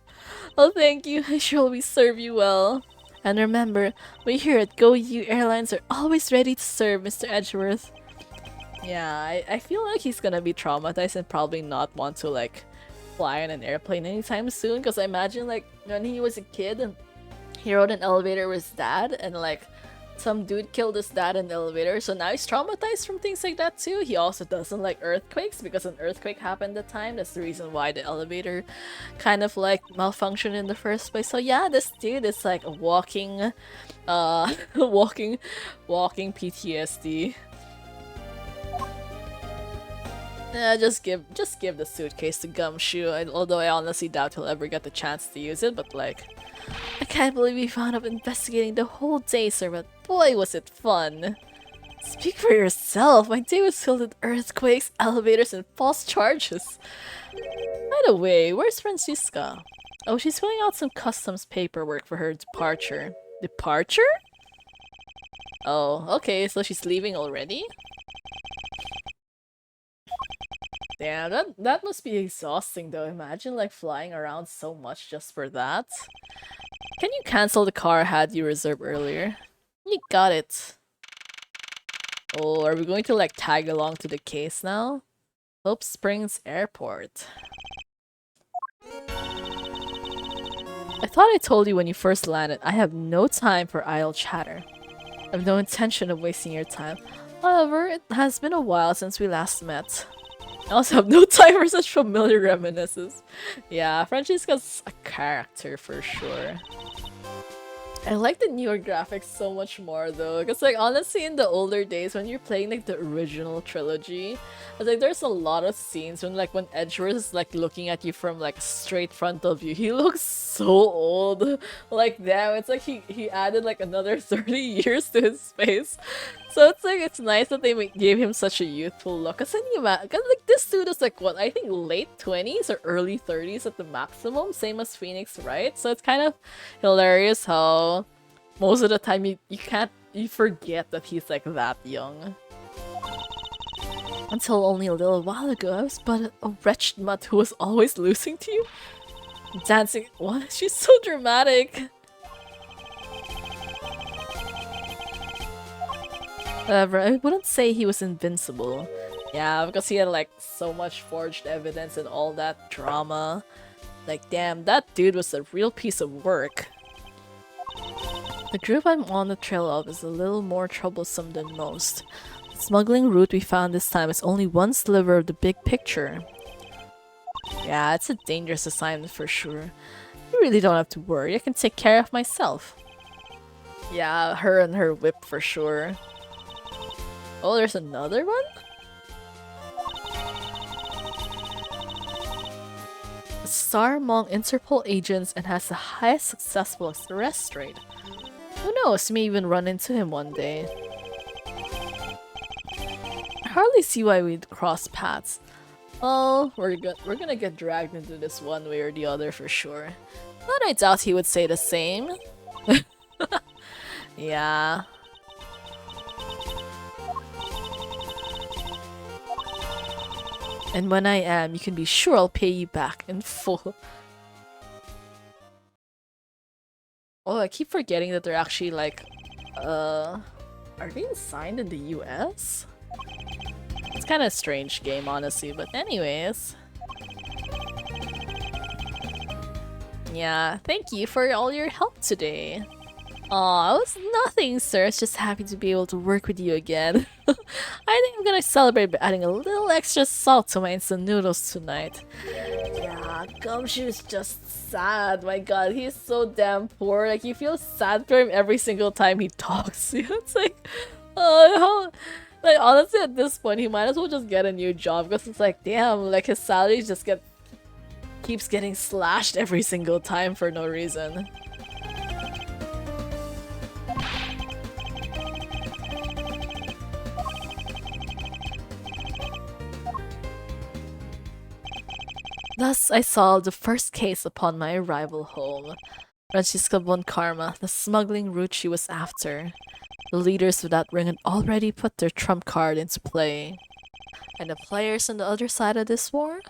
Oh, thank you. I sure will serve you well. And remember, we here at GoU Airlines are always ready to serve, Mr. Edgeworth. Yeah, I feel like he's gonna be traumatized and probably not want to like fly on an airplane anytime soon, because I imagine like when he was a kid, he rode an elevator with his dad and like some dude killed his dad in the elevator, so now he's traumatized from things like that too. He also doesn't like earthquakes because an earthquake happened at the time. That's the reason why the elevator kind of like malfunctioned in the first place. So yeah, this dude is like a walking walking PTSD. Yeah, just give the suitcase to Gumshoe, although I honestly doubt he'll ever get the chance to use it, but like, I can't believe we found up investigating the whole day, sir, but boy was it fun. Speak for yourself. My day was filled with earthquakes, elevators, and false charges. By the way, where's Francisca? Oh, she's filling out some customs paperwork for her departure. Departure? Oh, okay, so she's leaving already? Damn, that must be exhausting though. Imagine like flying around so much just for that. Can you cancel the car I had you reserved earlier? You got it. Oh, are we going to like tag along to the case now? Hope Springs Airport. I thought I told you when you first landed, I have no time for idle chatter. I have no intention of wasting your time. However, it has been a while since we last met. I also have no time for such familiar reminiscences. Yeah, Francesca's a character for sure. I like the newer graphics so much more though, because like honestly in the older days when you're playing like the original trilogy, I was like there's a lot of scenes when Edgeworth is like looking at you from like straight front of you. He looks so old. Like damn, it's like he added like another 30 years to his face. So it's like it's nice that they gave him such a youthful look. Cause like this dude is like what I think late 20s or early 30s at the maximum, same as Phoenix, right? So it's kind of hilarious how most of the time you forget that he's like that young. Until only a little while ago, I was but a wretched mutt who was always losing to you. Dancing, what? She's so dramatic. However, I wouldn't say he was invincible. Yeah, because he had like so much forged evidence and all that drama. Like damn, that dude was a real piece of work. The group I'm on the trail of is a little more troublesome than most. The smuggling route we found this time is only one sliver of the big picture. Yeah, it's a dangerous assignment for sure. You really don't have to worry, I can take care of myself. Yeah, her and her whip for sure. Oh, there's another one? A star among Interpol agents and has the highest successful arrest rate. Who knows, may even run into him one day. I hardly see why we'd cross paths. Oh, we're gonna get dragged into this one way or the other for sure. But I doubt he would say the same. Yeah. And when I am, you can be sure I'll pay you back in full. Oh, I keep forgetting that they're actually like, are they signed in the US? It's kind of a strange game, honestly, but anyways. Yeah, thank you for all your help today. Aw, it was nothing, sir. It's just happy to be able to work with you again. I think I'm gonna celebrate by adding a little extra salt to my instant noodles tonight. Yeah, Gumshoe's just sad. My god, he's so damn poor. Like, you feel sad for him every single time he talks. It's like, how... Like, honestly, at this point, he might as well just get a new job because it's like, damn, like, his salary just keeps getting slashed every single time for no reason. Thus, I solved the first case upon my arrival home. Francisca von Karma, the smuggling route she was after. The leaders of that ring had already put their trump card into play. And the players on the other side of this war?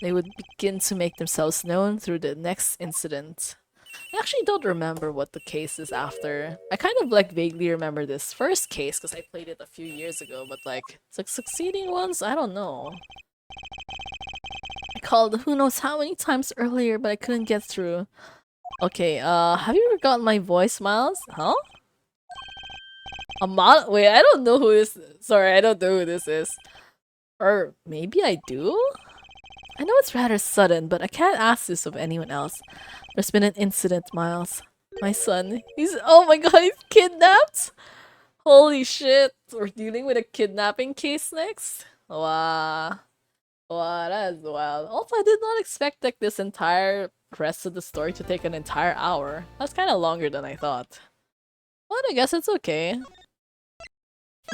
They would begin to make themselves known through the next incident. I actually don't remember what the case is after. I kind of like vaguely remember this first case because I played it a few years ago, but like, succeeding ones? I don't know. I called who knows how many times earlier, but I couldn't get through. Okay, have you forgotten my voice, Miles? Huh? Wait, I don't know who this is. Sorry, I don't know who this is. Or maybe I do? I know it's rather sudden, but I can't ask this of anyone else. There's been an incident, Miles. My son, oh my god, he's kidnapped? Holy shit, we're dealing with a kidnapping case next? Wow. Wow, that is wild. Also, I did not expect like this entire rest of the story to take an entire hour. That's kind of longer than I thought. But I guess it's okay.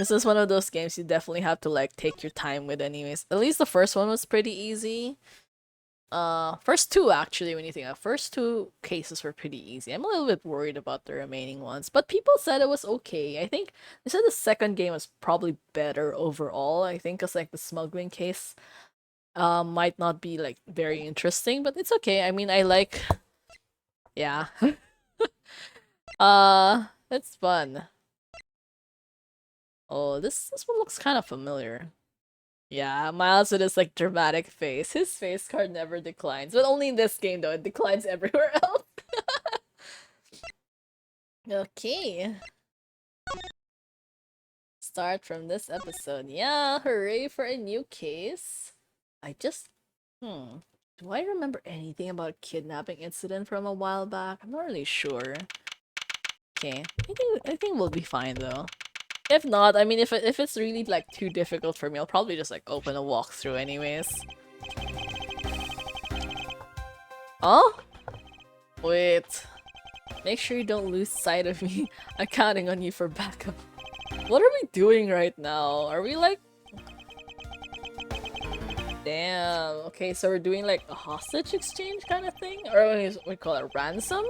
This is one of those games you definitely have to like take your time with anyways. At least the first one was pretty easy. First two actually, when you think of first two cases were pretty easy. I'm a little bit worried about the remaining ones, but people said it was okay. I think they said the second game was probably better overall. I think it's like the smuggling case might not be like very interesting, but it's okay. I mean, I like yeah. It's fun. Oh, this one looks kind of familiar. Yeah, Miles with his like dramatic face. His face card never declines, but only in this game though. It declines everywhere else. Okay. Start from this episode. Yeah, hooray for a new case. I just do I remember anything about a kidnapping incident from a while back? I'm not really sure. Okay, I think we'll be fine though. If not, I mean, if it's really like too difficult for me, I'll probably just like open a walkthrough anyways. Oh? Wait. Make sure you don't lose sight of me. I'm counting on you for backup. What are we doing right now? Are we like... Damn. Okay, so we're doing like a hostage exchange kind of thing? Or what we call it, ransom?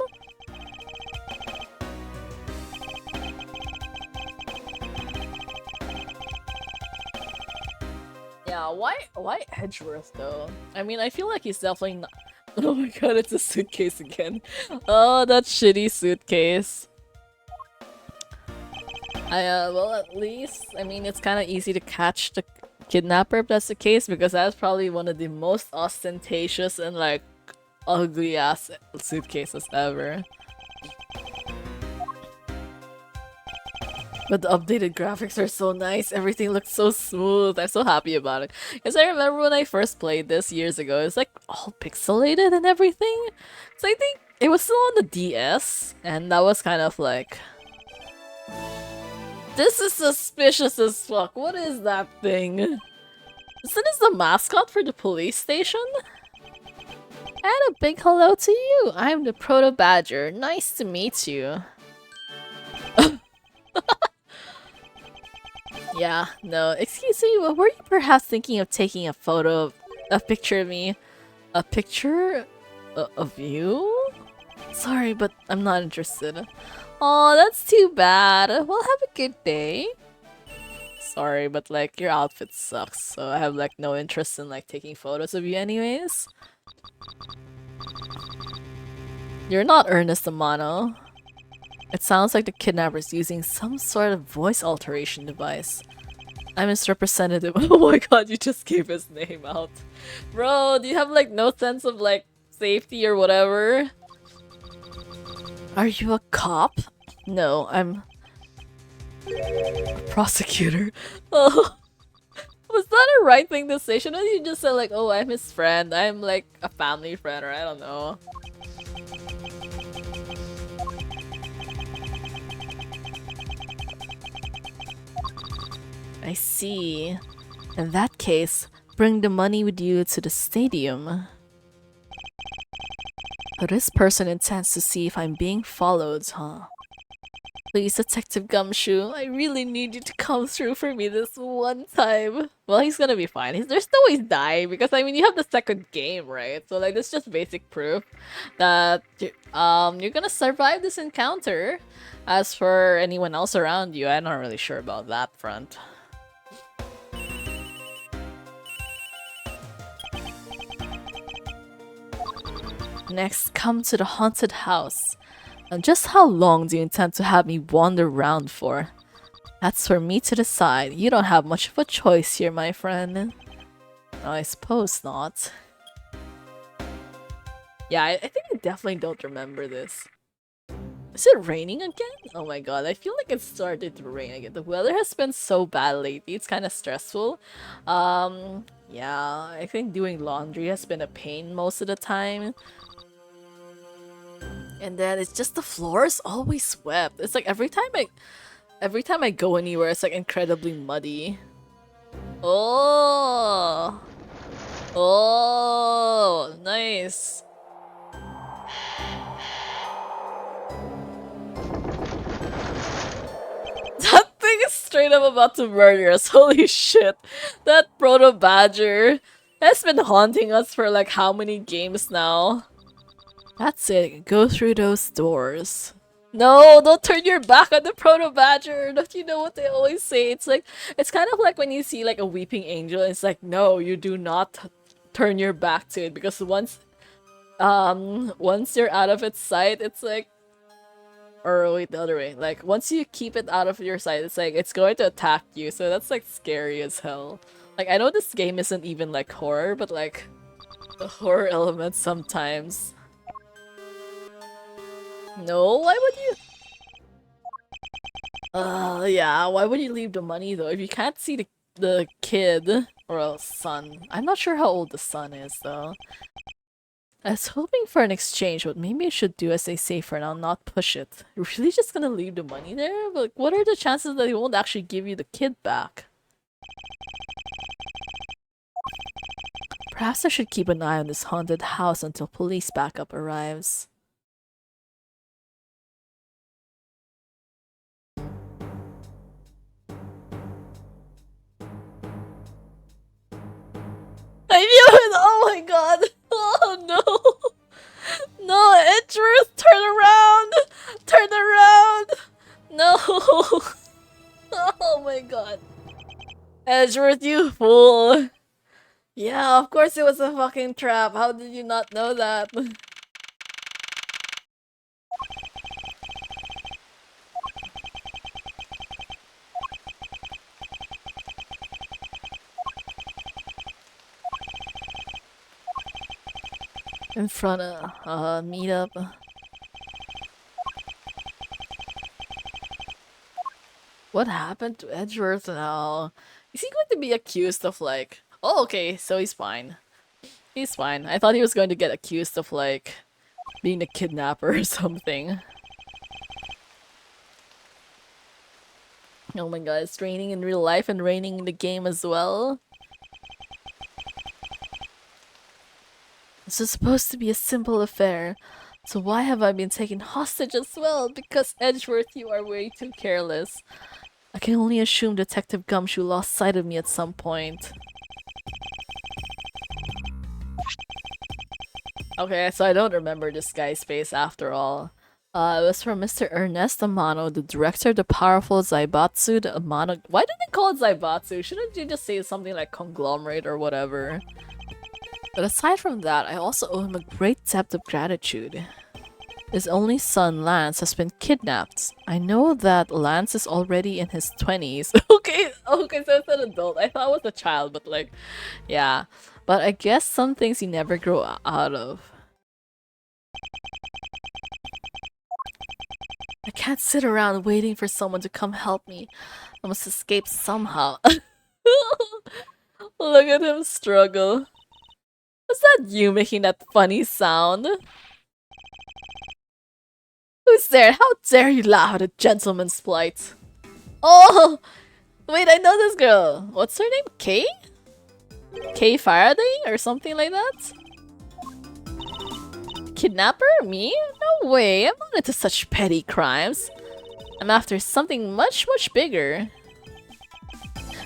Yeah, why Edgeworth though? I mean, I feel like he's definitely not. Oh my god, it's a suitcase again. Oh, that shitty suitcase. Well, at least, I mean, it's kind of easy to catch the kidnapper if that's the case, because that's probably one of the most ostentatious and like ugly ass suitcases ever. But the updated graphics are so nice. Everything looks so smooth. I'm so happy about it. Because I remember when I first played this years ago, it's like all pixelated and everything. So I think it was still on the DS. And that was kind of like... This is suspicious as fuck. What is that thing? Isn't this the mascot for the police station? And a big hello to you. I'm the Proto Badger. Nice to meet you. Yeah, no. Excuse me, were you perhaps thinking of taking a picture of me? A picture of you? Sorry, but I'm not interested. Oh, that's too bad. Well, have a good day. Sorry, but like your outfit sucks, so I have like no interest in like taking photos of you anyways. You're not Ernest Amano. It sounds like the kidnapper's using some sort of voice alteration device. I'm his representative. Oh my god, you just gave his name out. Bro, do you have like no sense of like safety or whatever? Are you a cop? No, I'm a prosecutor. Oh, was that a right thing to say? Shouldn't you just say like, oh, I'm his friend, I'm like a family friend, or I don't know. I see. In that case, bring the money with you to the stadium. But this person intends to see if I'm being followed, huh? Please, Detective Gumshoe, I really need you to come through for me this one time. Well, he's gonna be fine. There's no way he's dying, because I mean, you have the second game, right? So like, that's just basic proof that you're gonna survive this encounter. As for anyone else around you, I'm not really sure about that front. Next, come to the haunted house. And just how long do you intend to have me wander around for? That's for me to decide. You don't have much of a choice here, my friend. I suppose not. Yeah, I think I definitely don't remember this. Is it raining again? Oh my god, I feel like it started to rain again. The weather has been so bad lately, it's kind of stressful. Yeah, I think doing laundry has been a pain most of the time. And then it's just the floor is always swept. It's like every time I go anywhere, it's like incredibly muddy. Oh, oh, nice. That thing is straight up about to murder us. Holy shit. That Proto Badger has been haunting us for like how many games now? That's it. Go through those doors. No, don't turn your back on the Proto Badger. Don't you know what they always say? It's kind of like when you see like a weeping angel. It's like, no, you do not turn your back to it, because once you're out of its sight, it's like, or wait, the other way. Like once you keep it out of your sight, it's like it's going to attack you. So that's like scary as hell. Like I know this game isn't even like horror, but like the horror element sometimes. No, why would you? Yeah, why would you leave the money though? If you can't see the kid or son. I'm not sure how old the son is though. I was hoping for an exchange, but maybe I should do as they say for now, not push it. You're really just gonna leave the money there? But like, what are the chances that they won't actually give you the kid back? Perhaps I should keep an eye on this haunted house until police backup arrives. I knew it! Oh my god! Oh no! No, Edgeworth, turn around! Turn around! No! Oh my god. Edgeworth, you fool! Yeah, of course it was a fucking trap. How did you not know that? In front of meetup. What happened to Edgeworth now? Is he going to be accused of like... Oh, okay, so he's fine. He's fine. I thought he was going to get accused of like being a kidnapper or something. Oh my god, it's raining in real life and raining in the game as well. This is supposed to be a simple affair. So why have I been taken hostage as well? Because Edgeworth, you are way too careless. I can only assume Detective Gumshoe lost sight of me at some point. Okay, so I don't remember this guy's face after all. It was from Mr. Ernest Amano, the director of the powerful Zaibatsu, the Amano... Why did they call it Zaibatsu? Shouldn't you just say something like conglomerate or whatever? But aside from that, I also owe him a great debt of gratitude. His only son, Lance, has been kidnapped. I know that Lance is already in his 20s. Okay, so it's an adult. I thought it was a child, but like, yeah. But I guess some things you never grow out of. I can't sit around waiting for someone to come help me. I must escape somehow. Look at him struggle. Was that you making that funny sound? Who's there? How dare you laugh at a gentleman's plight? Oh! Wait, I know this girl. What's her name? Kay? Kay Faraday? Or something like that? Kidnapper? Me? No way, I'm not into such petty crimes. I'm after something much, much bigger.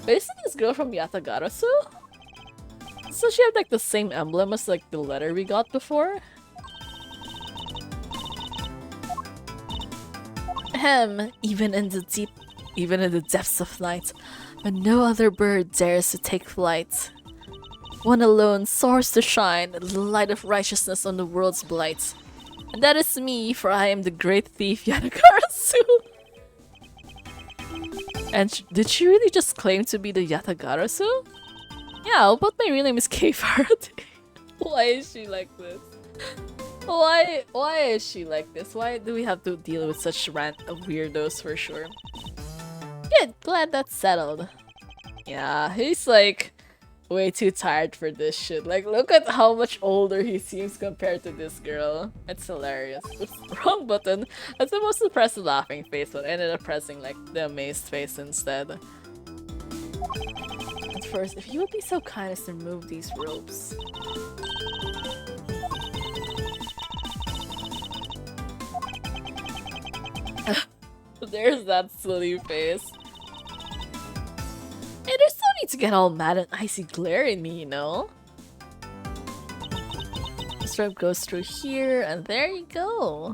But isn't this girl from Yatagarasu? So she had like the same emblem as like the letter we got before? Ahem, even in the depths of night, when no other bird dares to take flight. One alone soars to shine, the light of righteousness on the world's blight. And that is me, for I am the great thief Yatagarasu. And did she really just claim to be the Yatagarasu? Yeah, but my real name is Kay Faraday. Why is she like this? Why is she like this? Why do we have to deal with such weirdos for sure? Good, glad that's settled. Yeah, he's like way too tired for this shit. Like, look at how much older he seems compared to this girl. It's hilarious. Oops, wrong button. I was supposed to press the laughing face, but I ended up pressing like the amazed face instead. At first, if you would be so kind as to remove these ropes. There's that silly face. need to get all mad and icy glare in me, you know? This rope goes through here, and there you go.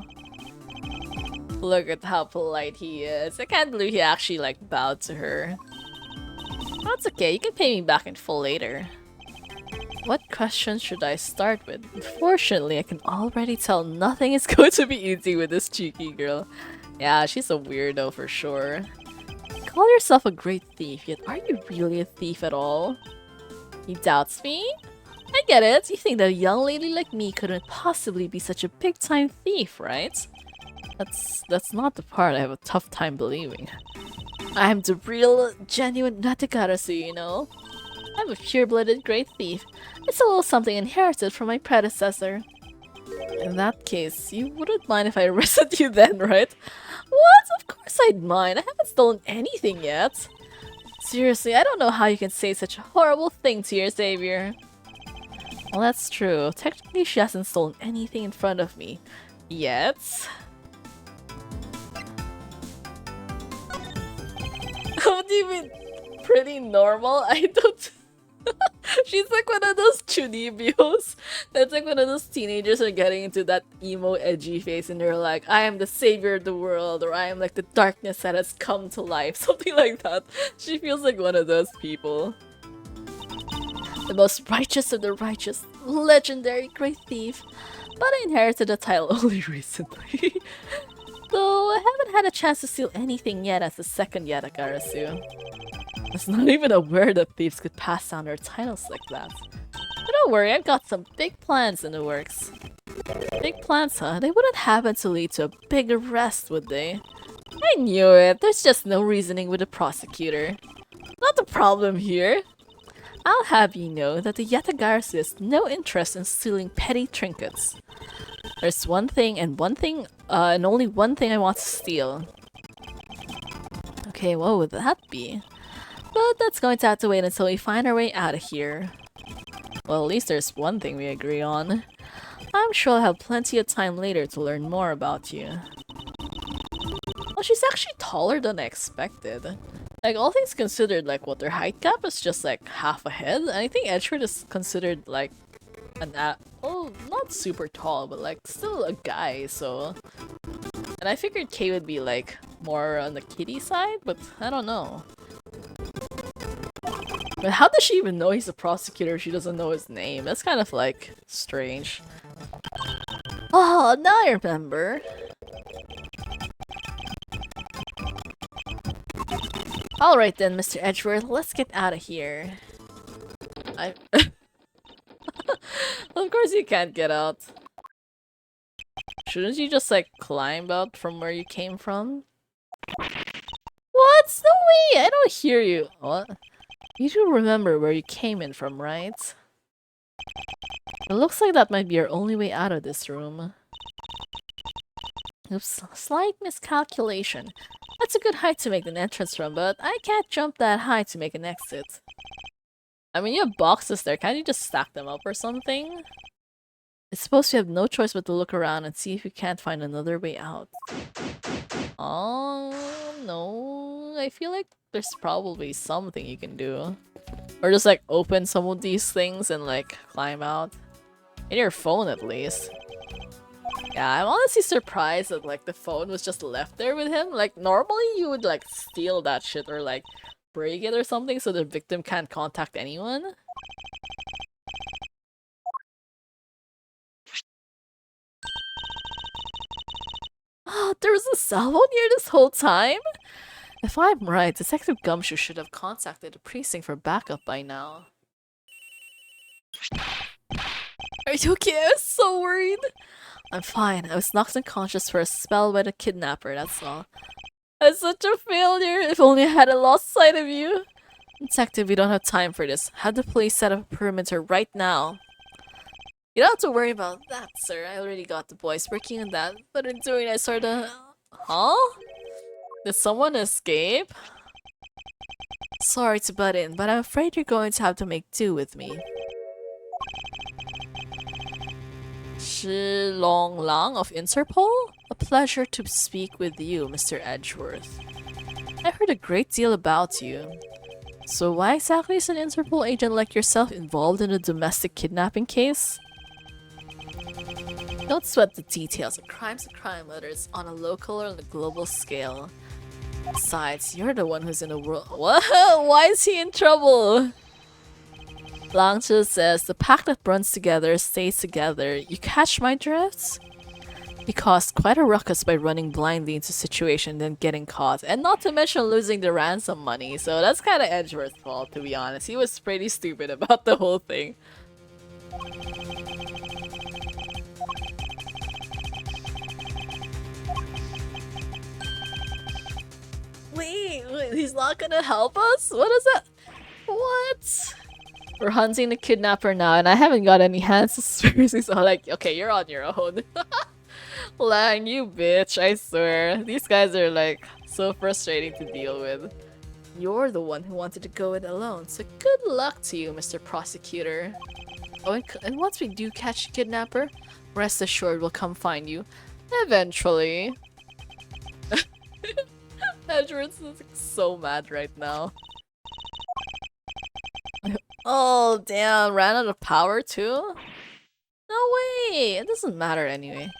Look at how polite he is. I can't believe he actually like bowed to her. That's okay, you can pay me back in full later. What question should I start with? Unfortunately, I can already tell nothing is going to be easy with this cheeky girl. Yeah, she's a weirdo for sure. You call yourself a great thief, yet are you really a thief at all? He doubts me? I get it. You think that a young lady like me couldn't possibly be such a big-time thief, right? That's not the part I have a tough time believing. I'm the real, genuine Natagarasu, you know? I'm a pure-blooded great thief. It's a little something inherited from my predecessor. In that case, you wouldn't mind if I arrested you then, right? What? Of course I'd mind. I haven't stolen anything yet. Seriously, I don't know how you can say such a horrible thing to your savior. Well, that's true. Technically, she hasn't stolen anything in front of me. Yet. What do you mean? Pretty normal? I don't... She's like one of those chunibios. That's like one of those teenagers who are getting into that emo edgy face and they're like, I am the savior of the world, or I am like the darkness that has come to life. Something like that. She feels like one of those people. The most righteous of the righteous, legendary great thief. But I inherited the title only recently. Though I haven't had a chance to steal anything yet as the second Yatagarasu. I was not even aware that thieves could pass down their titles like that. But don't worry, I've got some big plans in the works. Big plans, huh? They wouldn't happen to lead to a big arrest, would they? I knew it. There's just no reasoning with the prosecutor. Not the problem here. I'll have you know that the Yatagarasu has no interest in stealing petty trinkets. There's one thing and only one thing I want to steal. Okay, what would that be? But that's going to have to wait until we find our way out of here. Well, at least there's one thing we agree on. I'm sure I'll have plenty of time later to learn more about you. Well, she's actually taller than I expected. Like, all things considered, like, what, their height gap is just like half a head? And I think Edgeworth is considered like well, not super tall, but like still a guy, so... And I figured Kay would be like more on the kitty side, but I don't know. But how does she even know he's a prosecutor if she doesn't know his name? That's kind of like strange. Oh, now I remember. Alright then, Mr. Edgeworth, let's get out of here. Of course you can't get out. Shouldn't you just like climb out from where you came from? What? No way! I don't hear you. What? You do remember where you came in from, right? It looks like that might be our only way out of this room. Oops, slight miscalculation. That's a good height to make an entrance from, but I can't jump that high to make an exit. I mean, you have boxes there. Can't you just stack them up or something? I suppose you have no choice but to look around and see if you can't find another way out. Oh, no. I feel like there's probably something you can do. Or just like open some of these things and like climb out. In your phone at least. Yeah, I'm honestly surprised that like the phone was just left there with him. Like normally you would like steal that shit or like break it or something so the victim can't contact anyone. Oh, there was a cell phone here this whole time? If I'm right, Detective Gumshoe should have contacted the precinct for backup by now. Are you okay? I was so worried. I'm fine. I was knocked unconscious for a spell by the kidnapper, that's all. I was such a failure. If only I hadn't lost sight of you. Detective, we don't have time for this. Have the police set up a perimeter right now. You don't have to worry about that, sir. I already got the boys working on that. But in doing I sorta... Huh? Did someone escape? Sorry to butt in, but I'm afraid you're going to have to make do with me. Shi Long Lang of Interpol? A pleasure to speak with you, Mr. Edgeworth. I heard a great deal about you. So why exactly is an Interpol agent like yourself involved in a domestic kidnapping case? Don't sweat the details. A crime's a crime, whether it's on a local or on a global scale. Besides, you're the one who's in a world. What? Why is he in trouble? Blanche says the pack that runs together stays together. You catch my drifts? He caused quite a ruckus by running blindly into a situation then getting caught, and not to mention losing the ransom money, so that's kinda Edgeworth's fault, to be honest. He was pretty stupid about the whole thing. Wait, he's not gonna help us? What is that? What? We're hunting the kidnapper now, and I haven't got any hands conspiracy, so I'm like, okay, you're on your own. Lang, you bitch, I swear. These guys are like so frustrating to deal with. You're the one who wanted to go it alone, so good luck to you, Mr. Prosecutor. Oh, and once we do catch the kidnapper, rest assured we'll come find you. Eventually. Edgeworth is so mad right now. Oh, damn, ran out of power too? No way! It doesn't matter anyway.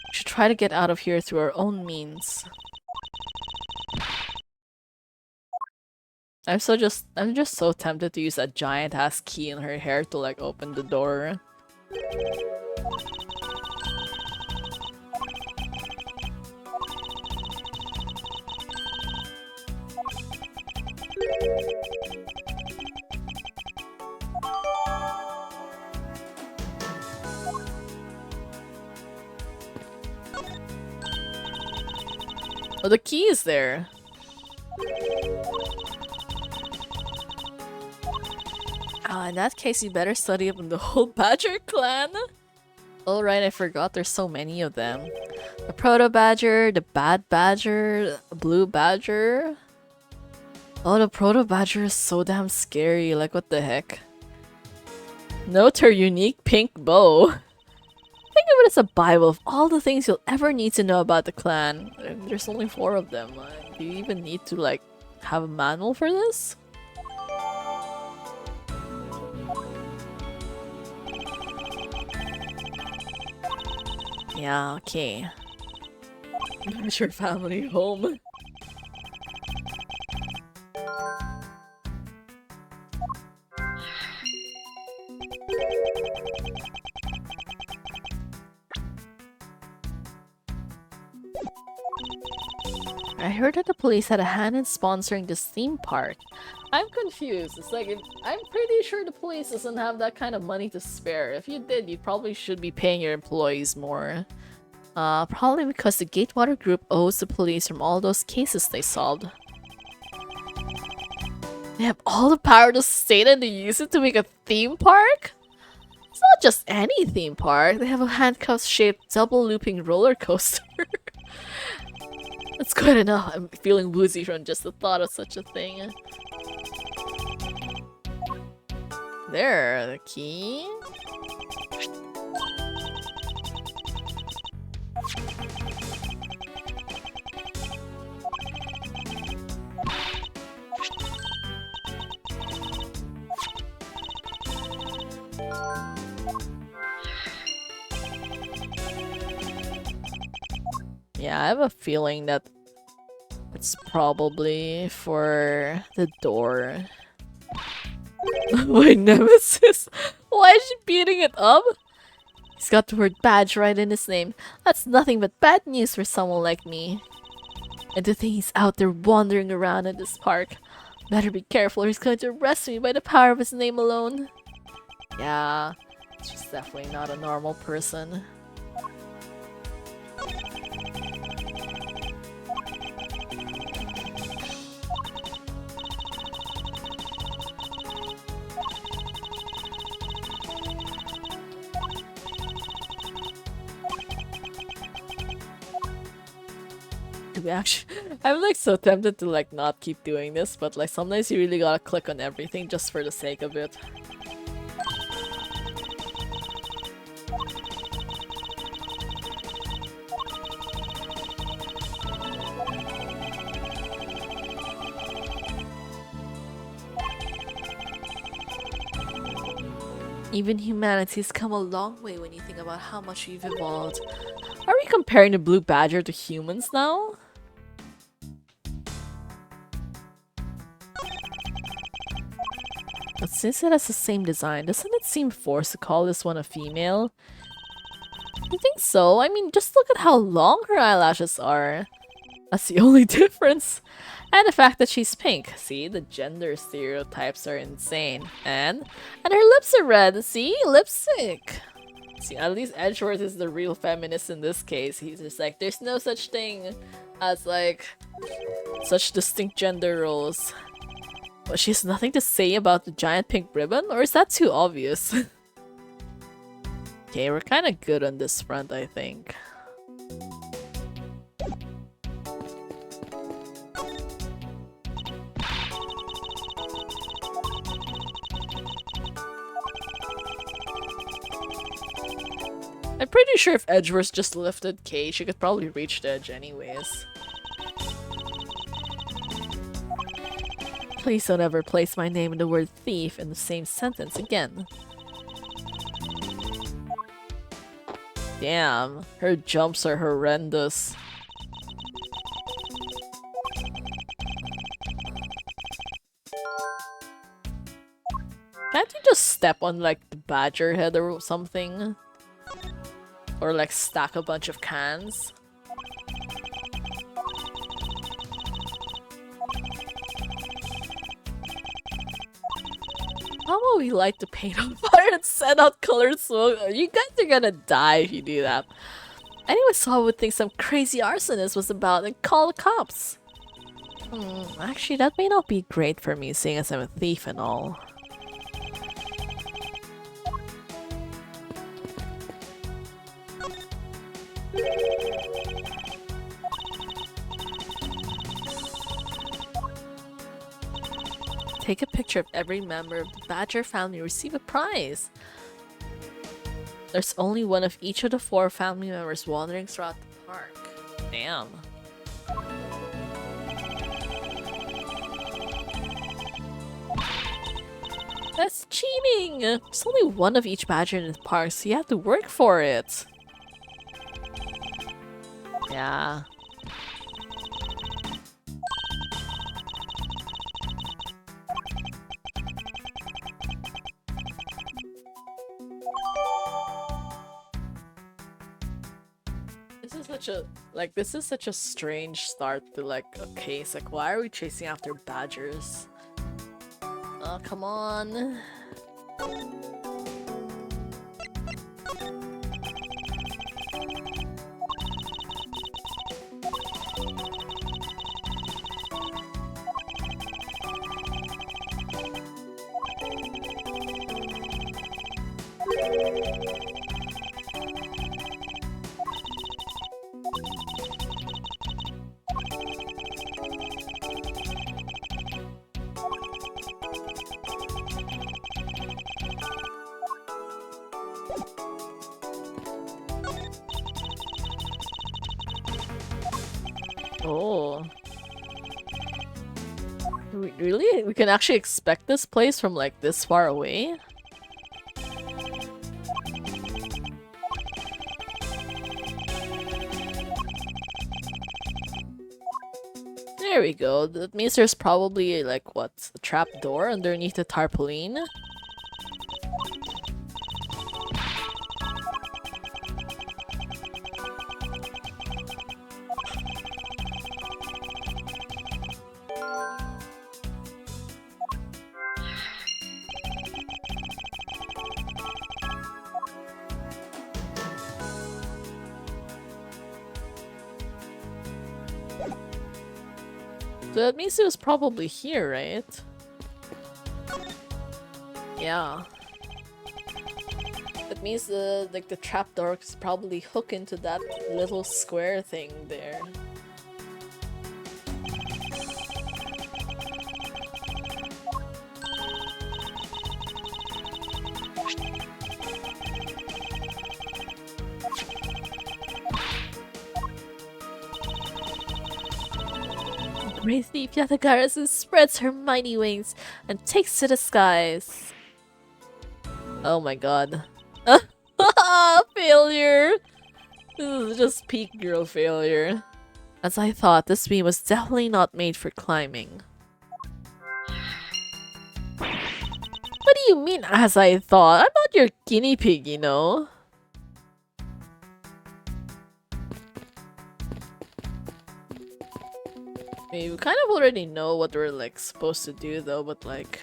We should try to get out of here through our own means. I'm just so tempted to use that giant ass key in her hair to like open the door. Oh, the key is there. In that case, you better study up on the whole Badger clan. Alright, I forgot there's so many of them. The Proto Badger, the Bad Badger, the Blue Badger. Oh, the Proto Badger is so damn scary, like what the heck. Note her unique pink bow. Think of it as a bible of all the things you'll ever need to know about the clan. There's only 4 of them. Do you even need to like have a manual for this? Yeah, okay. Where's your family home? I heard that the police had a hand in sponsoring this theme park. I'm confused. It's like, I'm pretty sure the police doesn't have that kind of money to spare. If you did, you probably should be paying your employees more. Probably because the Gatewater Group owes the police from all those cases they solved. They have all the power to state and to use it to make a theme park? It's not just any theme park. They have a handcuff-shaped double-looping roller coaster. That's quite enough. I'm feeling woozy from just the thought of such a thing. There, the key. Yeah, I have a feeling that it's probably for the door. My nemesis? Why is she beating it up? He's got the word badge right in his name. That's nothing but bad news for someone like me. And to think he's out there wandering around in this park. Better be careful or he's going to arrest me by the power of his name alone. Yeah, she's definitely not a normal person. I'm like so tempted to like not keep doing this, but like sometimes you really gotta click on everything just for the sake of it. Even humanity's come a long way when you think about how much we've evolved. Are we comparing the blue badger to humans now? But since it has the same design, doesn't it seem forced to call this one a female? You think so? I mean, just look at how long her eyelashes are. That's the only difference. And the fact that she's pink. See, the gender stereotypes are insane. And her lips are red. See, lipstick. See, at least Edgeworth is the real feminist in this case. He's just like, there's no such thing as like such distinct gender roles. But she has nothing to say about the giant pink ribbon, or is that too obvious? Okay, we're kind of good on this front, I think. I'm pretty sure if Edgeworth just lifted Kay, she could probably reach the edge anyways. Please don't ever place my name and the word thief in the same sentence again. Damn, her jumps are horrendous. Can't you just step on like the badger head or something? Or like stack a bunch of cans? How about we light the paint on fire and send out colored smoke? You guys are gonna die if you do that. Anyone saw would think some crazy arsonist was about and call the cops. Actually, that may not be great for me, seeing as I'm a thief and all. Take a picture of every member of the Badger family receive a prize. There's only one of each of the 4 family members wandering throughout the park. Damn. That's cheating! There's only one of each badger in the park, so you have to work for it. Yeah. This is such a strange start to like a case. Like, why are we chasing after badgers? Oh, come on. Oh. Really? We can actually expect this place from like this far away? There we go. That means there's probably like what? A trap door underneath the tarpaulin? So that means it was probably here, right? Yeah. That means the trapdoor is probably hooked into that little square thing there. Great thief Yatagarasu spreads her mighty wings and takes to the skies. Oh my god. Failure! This is just peak girl failure. As I thought, this beam was definitely not made for climbing. What do you mean, as I thought? I'm not your guinea pig, you know? I mean, we kind of already know what we're like supposed to do though, but like...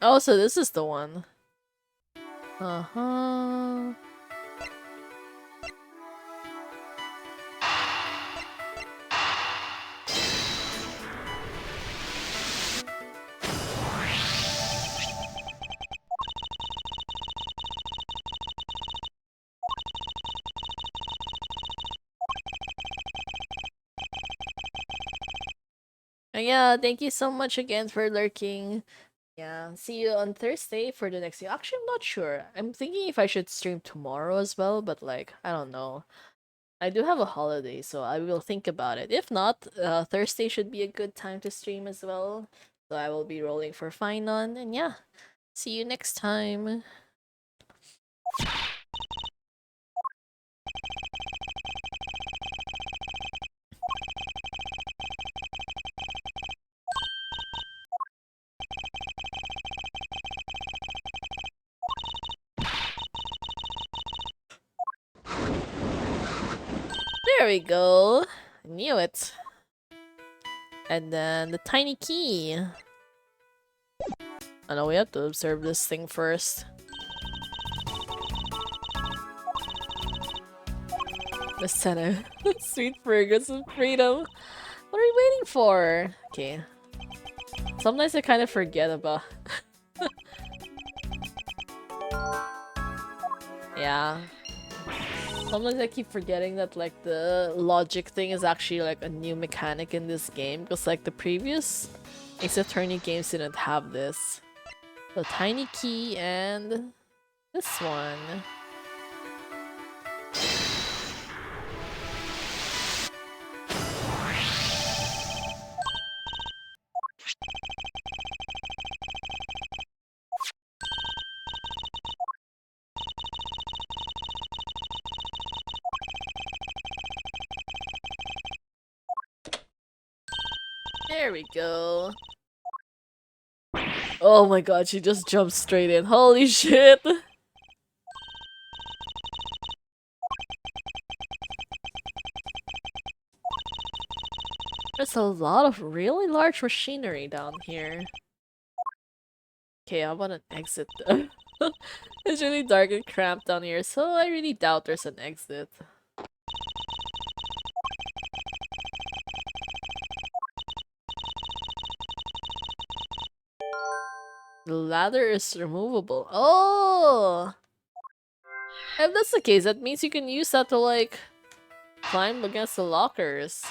Oh, so this is the one. Uh-huh. And yeah, thank you so much again for lurking. Yeah, see you on Thursday for the next video. Actually, I'm not sure. I'm thinking if I should stream tomorrow as well, but like, I don't know. I do have a holiday, so I will think about it. If not, Thursday should be a good time to stream as well. So I will be rolling for Finon, and yeah, see you next time. There we go. Knew it. And then the tiny key. I know we have to observe this thing first. The center. Sweet fragrance of freedom. What are we waiting for? Okay. Sometimes I kind of forget about... Yeah. Sometimes I keep forgetting that like the logic thing is actually like a new mechanic in this game, because like the previous Ace Attorney games didn't have this. The tiny key and this one. There we go. Oh my god, she just jumped straight in. Holy shit! There's a lot of really large machinery down here. Okay, I want an exit though. It's really dark and cramped down here, so I really doubt there's an exit. The ladder is removable. Oh! If that's the case, that means you can use that to like climb against the lockers.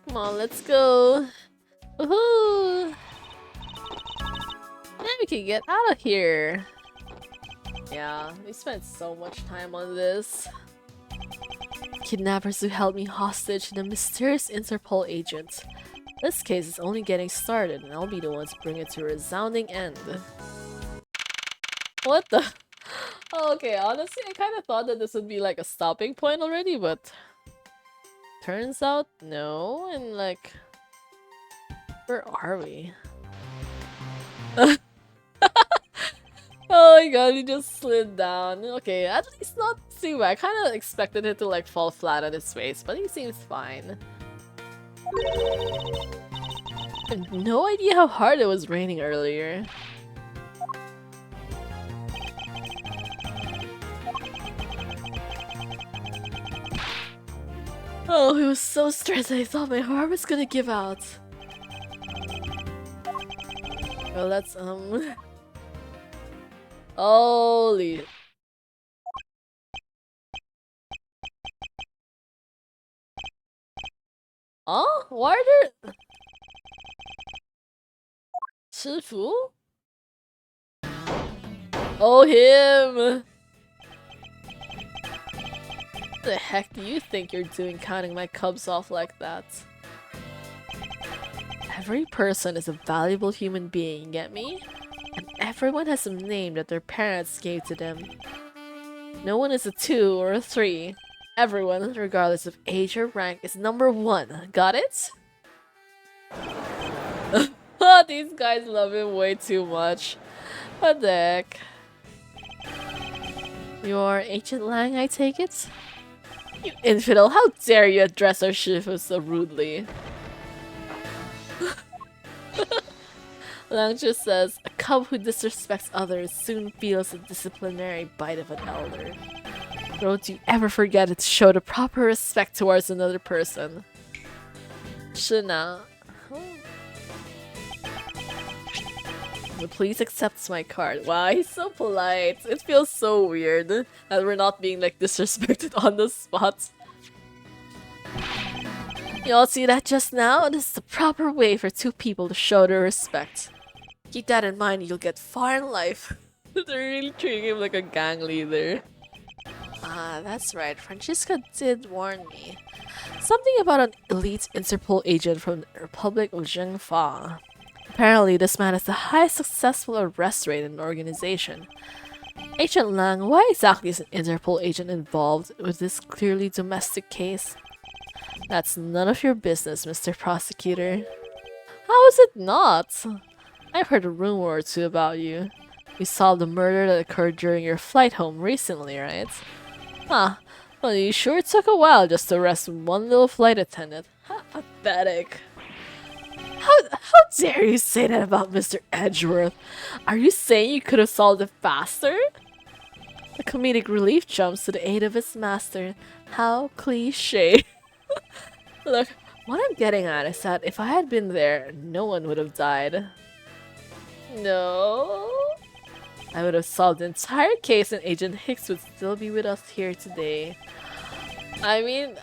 Come on, let's go. Woohoo! Then we can get out of here. Yeah, we spent so much time on this. Kidnappers who held me hostage and a mysterious Interpol agent. This case is only getting started, and I'll be the one to bring it to a resounding end. What the? Okay, honestly, I kind of thought that this would be like a stopping point already, but turns out no. And like, where are we? Oh my god, he just slid down. Okay, at least not too bad. I kind of expected it to like fall flat on his face, but he seems fine. I had no idea how hard it was raining earlier. Oh, it was so stressed. I thought my heart was gonna give out. Well, let's Holy. Oh, why are there... Shifu? Oh, him! What the heck do you think you're doing counting my cubs off like that? Every person is a valuable human being, get me? And everyone has a name that their parents gave to them. No one is a 2 or a 3. Everyone, regardless of age or rank, is number 1. Got it? These guys love him way too much. What the heck? You're Ancient Lang, I take it? You infidel, how dare you address our Shifu so rudely? Lang just says, a cub who disrespects others soon feels the disciplinary bite of an elder. Don't you ever forget it to show the proper respect towards another person. Shina. Please accept my card. Wow, he's so polite. It feels so weird that we're not being like disrespected on the spot. Y'all see that just now? This is the proper way for 2 people to show their respect. Keep that in mind, you'll get far in life. They're really treating him like a gang leader. Ah, that's right. Francisca did warn me. Something about an elite Interpol agent from the Republic of Zhengfa. Apparently, this man has the highest successful arrest rate in the organization. Agent Lang, why exactly is an Interpol agent involved with this clearly domestic case? That's none of your business, Mr. Prosecutor. How is it not? I've heard a rumor or two about you. You solved a murder that occurred during your flight home recently, right? Huh. Well, you sure took a while just to arrest one little flight attendant. How pathetic. How dare you say that about Mr. Edgeworth? Are you saying you could have solved it faster? The comedic relief jumps to the aid of its master. How cliche. Look, what I'm getting at is that if I had been there, no one would have died. No? I would have solved the entire case and Agent Hicks would still be with us here today. I mean,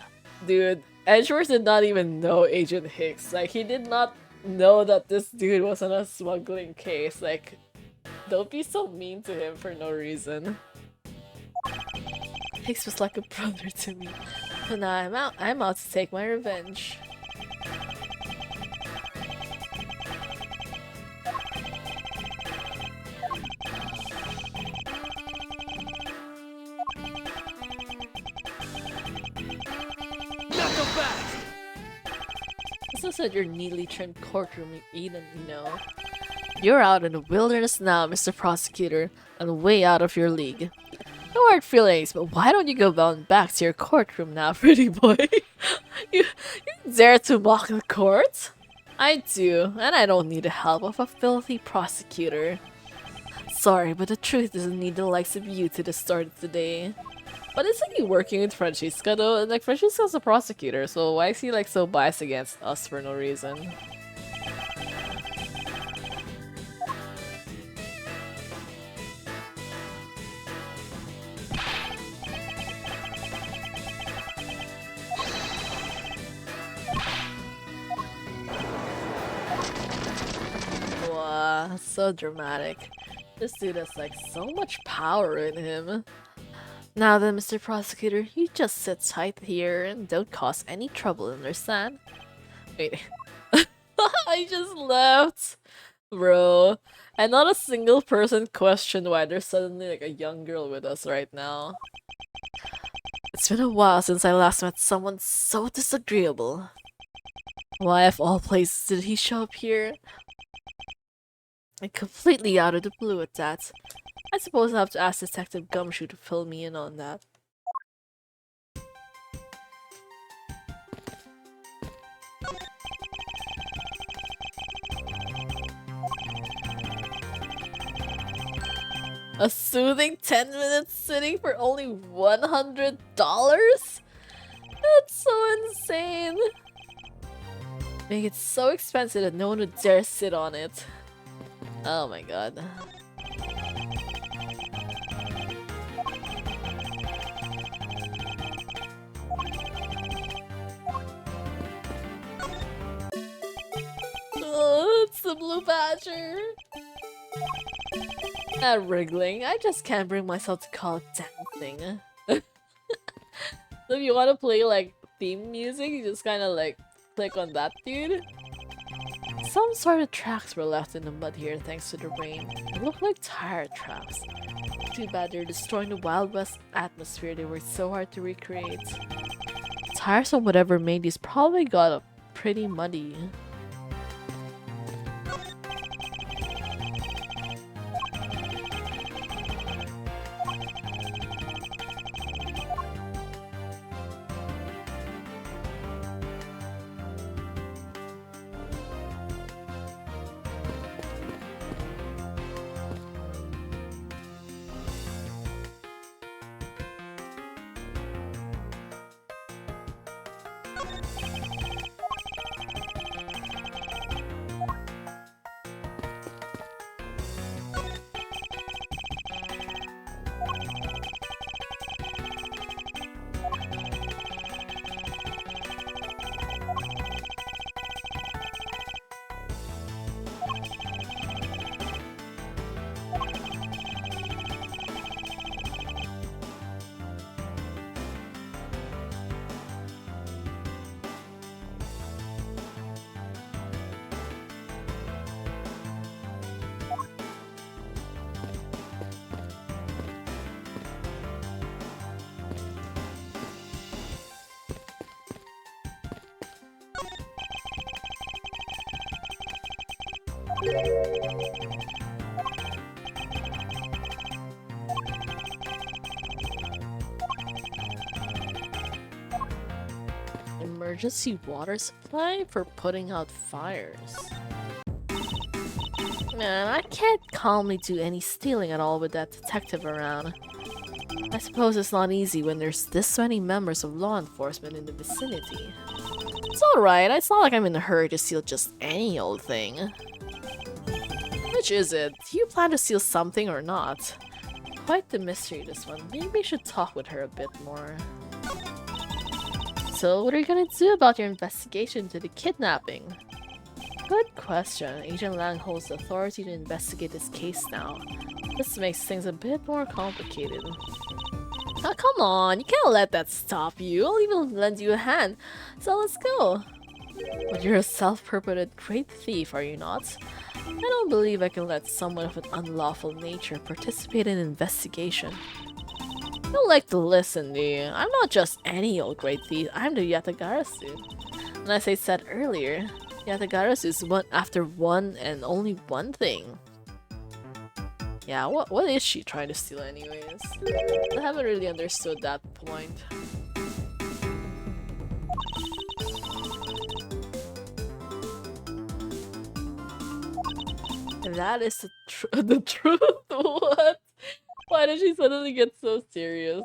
dude, Edgeworth did not even know Agent Hicks. Like, he did not know that this dude was on a smuggling case. Like, don't be so mean to him for no reason. Hicks was like a brother to me. So now I'm out to take my revenge. This is at your neatly trimmed courtroom in Eden, you know. You're out in the wilderness now, Mr. Prosecutor, and way out of your league. No hard feelings, but why don't you go bound back to your courtroom now, pretty boy? you dare to mock the court? I do, and I don't need the help of a filthy prosecutor. Sorry, but the truth doesn't need the likes of you to distort it today. But isn't he working with Francisca though? Like, Francisca's a prosecutor, so why is he like so biased against us for no reason? Wow, so dramatic. This dude has like so much power in him. Now then, Mr. Prosecutor, you just sit tight here and don't cause any trouble, understand? Wait. I just left! Bro, and not a single person questioned why there's suddenly like a young girl with us right now. It's been a while since I last met someone so disagreeable. Why of all places did he show up here? And completely out of the blue at that. I suppose I'll have to ask Detective Gumshoe to fill me in on that. A soothing 10 minutes sitting for only $100? That's so insane! Make it so expensive that no one would dare sit on it. Oh my god. Oh, it's the Blue Badger! Not wriggling, I just can't bring myself to call it dancing. So if you want to play like theme music, you just kind of like click on that dude. Some sort of tracks were left in the mud here thanks to the rain. They look like tire tracks. Too bad they're destroying the Wild West atmosphere they worked so hard to recreate. Tires on whatever made these probably got pretty muddy. Emergency water supply for putting out fires. Man, I can't calmly do any stealing at all with that detective around. I suppose it's not easy when there's this many members of law enforcement in the vicinity. It's alright, it's not like I'm in a hurry to steal just any old thing. Which is it? Do you plan to steal something or not? Quite the mystery, this one. Maybe I should talk with her a bit more. So, what are you gonna do about your investigation into the kidnapping? Good question. Agent Lang holds the authority to investigate this case now. This makes things a bit more complicated. Oh, come on, you can't let that stop you. I'll even lend you a hand. So let's go. But you're a self-purported great thief, are you not? I don't believe I can let someone of an unlawful nature participate in an investigation. You don't like to listen, do you? I'm not just any old great thief. I'm the Yatagarasu. And as I said earlier, Yatagarasu is one after one and only one thing. Yeah, what is she trying to steal anyways? I haven't really understood that point. That is the truth. What? Why did she suddenly get so serious?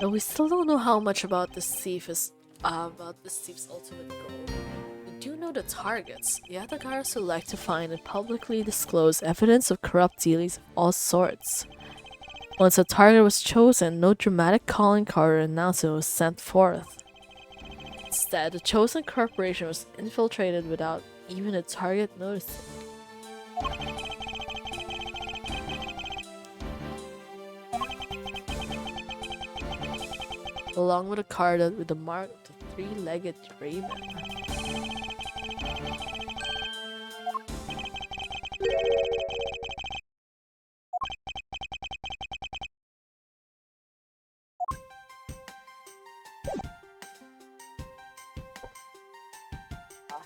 But we still don't know how much about this thief's ultimate goal. We do know of the targets, Yatagarasu like to find and publicly disclose evidence of corrupt dealings of all sorts. Once a target was chosen, no dramatic calling card or announcement was sent forth. Instead, the chosen corporation was infiltrated without even a target noticing. Along with a card with the mark of the three-legged raven.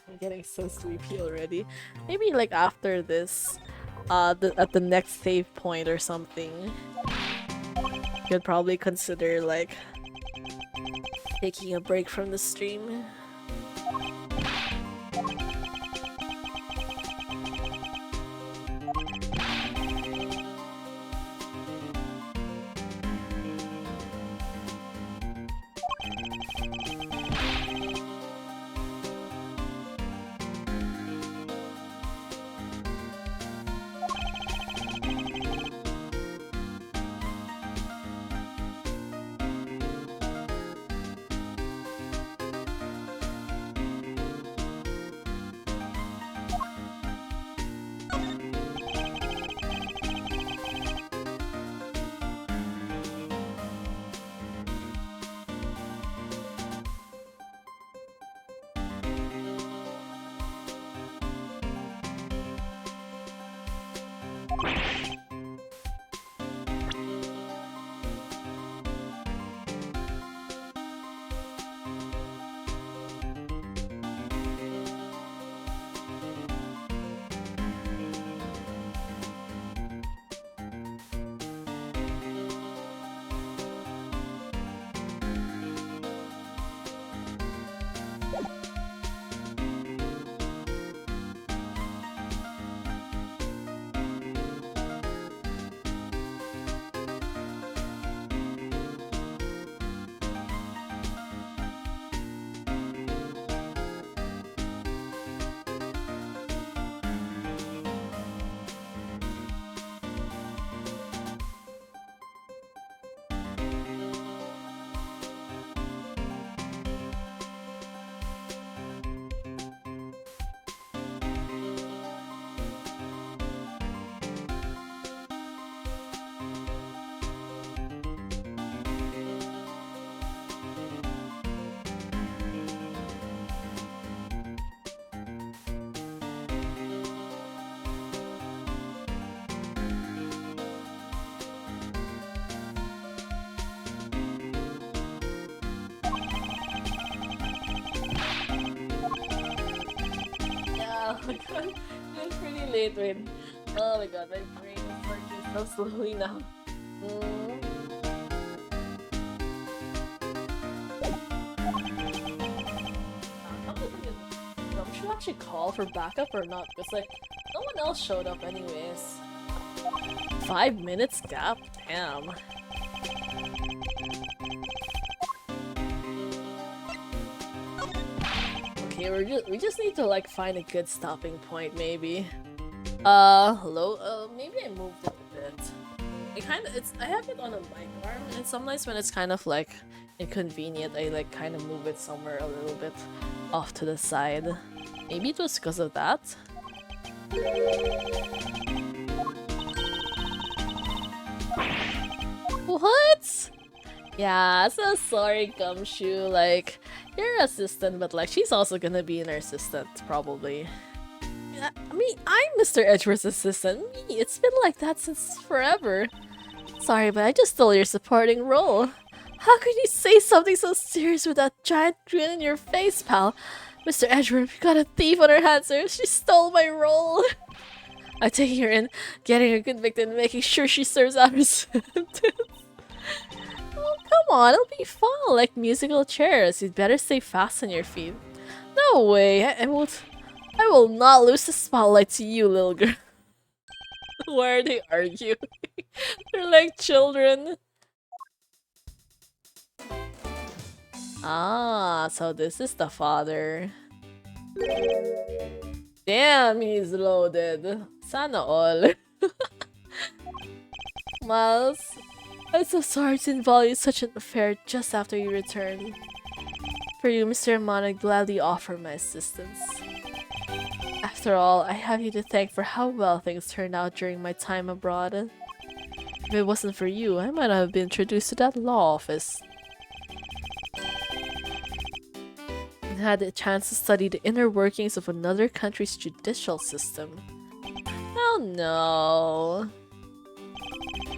I'm getting so sleepy already. Maybe like after this, at the next save point or something, you'd probably consider like taking a break from the stream. Oh my god, it's pretty late, wait. Oh my god, my brain is working so slowly now. Mm. Should I actually call for backup or not? Because like, no one else showed up anyways. 5 minutes gap? Damn. Okay, we just need to like find a good stopping point maybe. Hello? Maybe I moved it a bit. I have it on a mic arm and sometimes when it's kind of like inconvenient, I like kind of move it somewhere a little bit off to the side. Maybe it was because of that? What? Yeah, so sorry, Gumshoe. Like, you're assistant, but like, she's also gonna be an assistant, probably. Yeah, I mean, I'm Mr. Edgeworth's assistant. Me, it's been like that since forever. Sorry, but I just stole your supporting role. How could you say something so serious with that giant grin in your face, pal? Mr. Edgeworth, we got a thief on our hands, sir. She stole my role. I'm taking her in, getting her convicted, and making sure she serves out her sentence. Oh, come on, it'll be fun, like musical chairs. You'd better stay fast on your feet. No way, I will not lose the spotlight to you, little girl. Why are they arguing? They're like children. Ah, so this is the father. Damn, he's loaded. Sana all. Miles, I'm so sorry to involve you in such an affair just after you return. For you, Mr. Amon, I'd gladly offer my assistance. After all, I have you to thank for how well things turned out during my time abroad. If it wasn't for you, I might not have been introduced to that law office and had the chance to study the inner workings of another country's judicial system. Oh no.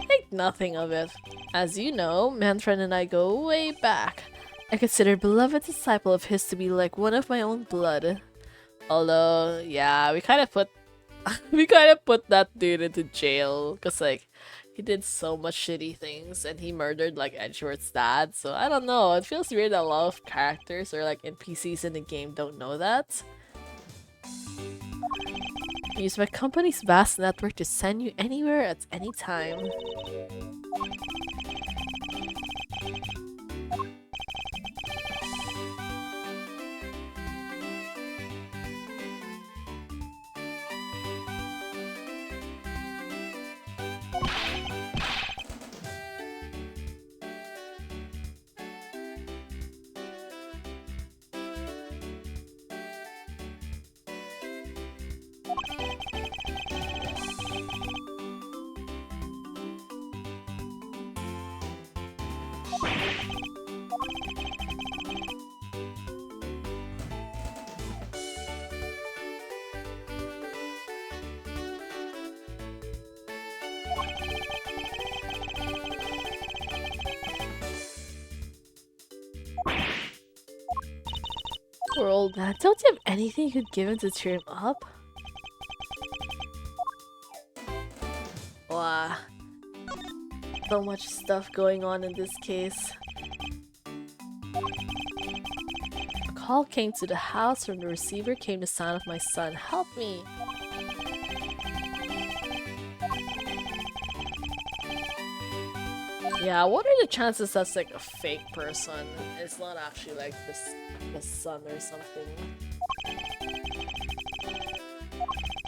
Think nothing of it. As you know, Manfred and I go way back. I consider a beloved disciple of his to be like one of my own blood. Although, yeah, we kind of put that dude into jail because like he did so much shitty things and he murdered like Edgeworth's dad. So I don't know. It feels weird that a lot of characters or like NPCs in the game don't know that. I use my company's vast network to send you anywhere at any time. Poor old man. Don't you have anything you could give him to cheer him up? Wow. So much stuff going on in this case. A call came to the house. From the receiver came the sound of my son. Help me! Yeah, what are the chances that's like a fake person? It's not actually like the son or something.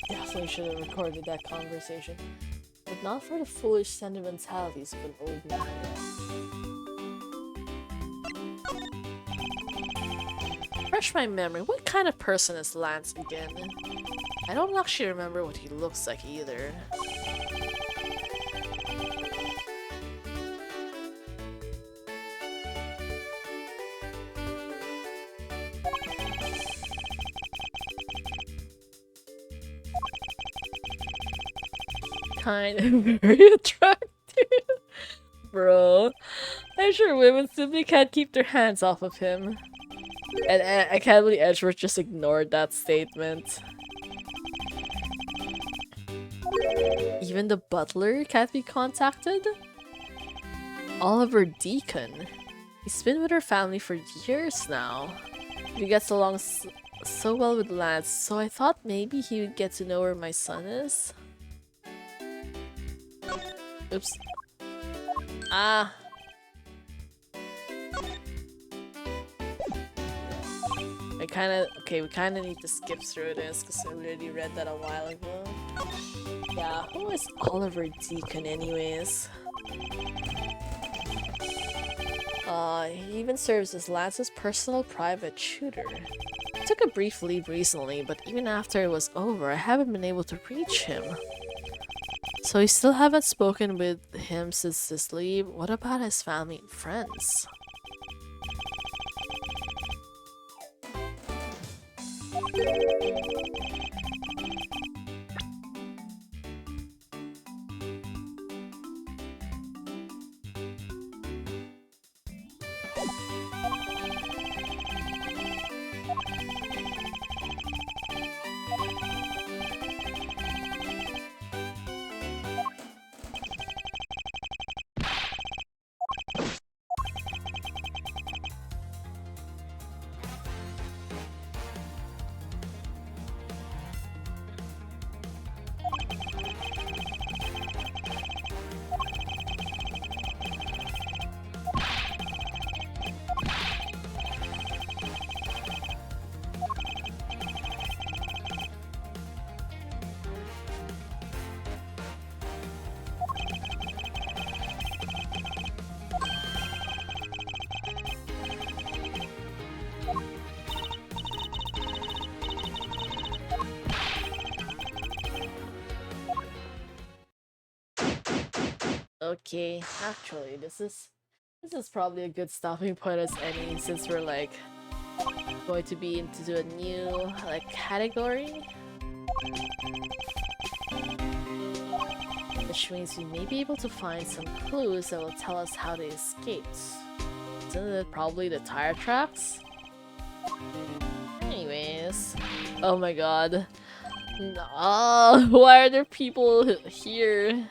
Definitely should have recorded that conversation. But not for the foolish sentimentalities of an old man. Refresh my memory, what kind of person is Lance again? I don't actually remember what he looks like either. Kind of very attractive. Bro, I'm sure women simply can't keep their hands off of him. And I can't believe Edgeworth just ignored that statement. Even the butler can't be contacted? Oliver Deacon. He's been with her family for years now. He gets along so well with Lance, so I thought maybe he would get to know where my son is. Oops. Ah. We kinda need to skip through this because I already read that a while ago. Yeah, who is Oliver Deacon anyways? He even serves as Lance's personal private tutor. I took a brief leave recently, but even after it was over, I haven't been able to reach him. So you still haven't spoken with him since his leave? What about his family and friends? Okay, actually, this is probably a good stopping point as any, since we're like going to be into a new like category, which means we may be able to find some clues that will tell us how they escaped. Isn't it probably the tire tracks? Anyways, oh my god. No, why are there people here?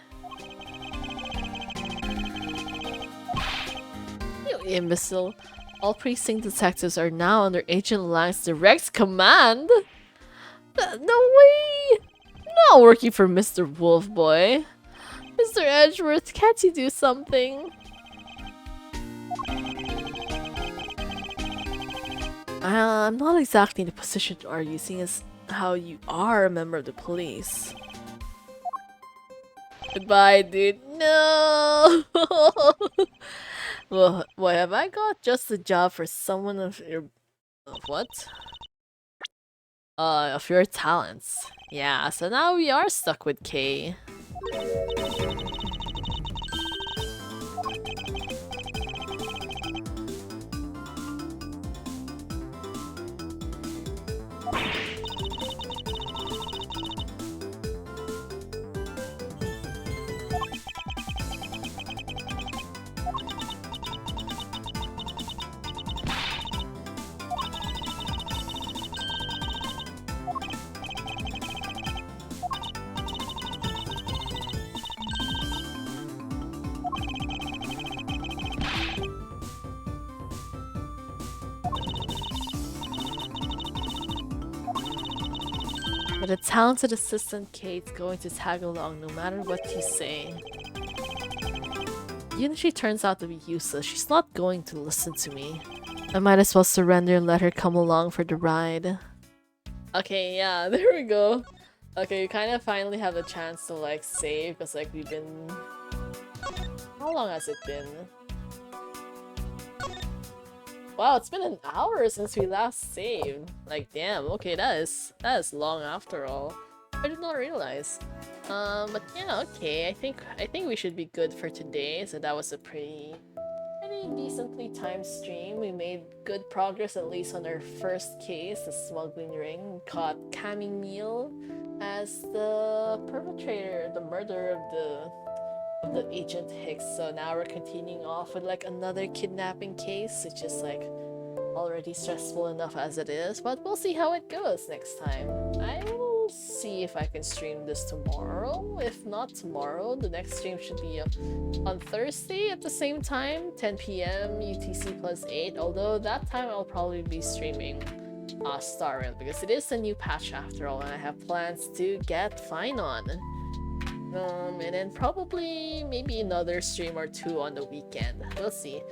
You imbecile. All precinct detectives are now under Agent Lang's direct command? No way! Not working for Mr. Wolf Boy. Mr. Edgeworth, can't you do something? I'm not exactly in a position to argue, seeing as how you are a member of the police. Goodbye, dude. No! Well, what have I got? Just a job for someone of your... Of what? Of your talents. Yeah, so now we are stuck with Kay. But a talented assistant Kate's going to tag along no matter what you say. Even if she turns out to be useless, she's not going to listen to me. I might as well surrender and let her come along for the ride. Okay, yeah, there we go. Okay, we kind of finally have a chance to like save, because like we've been... How long has it been? Wow, it's been an hour since we last saved. Like, damn, okay, that is long after all. I did not realize. But yeah, okay, I think we should be good for today. So that was a pretty decently timed stream. We made good progress, at least on our first case, the smuggling ring. We caught Camille as the perpetrator, the murderer of the Agent Hicks. So now we're continuing off with like another kidnapping case, which is like already stressful enough as it is, but we'll see how it goes next time. I will see if I can stream this tomorrow. If not tomorrow, the next stream should be on Thursday at the same time, 10 p.m. UTC plus 8, although that time I'll probably be streaming Star Rail because it is a new patch after all, and I have plans to get Fine on. And then probably maybe another stream or two on the weekend. We'll see.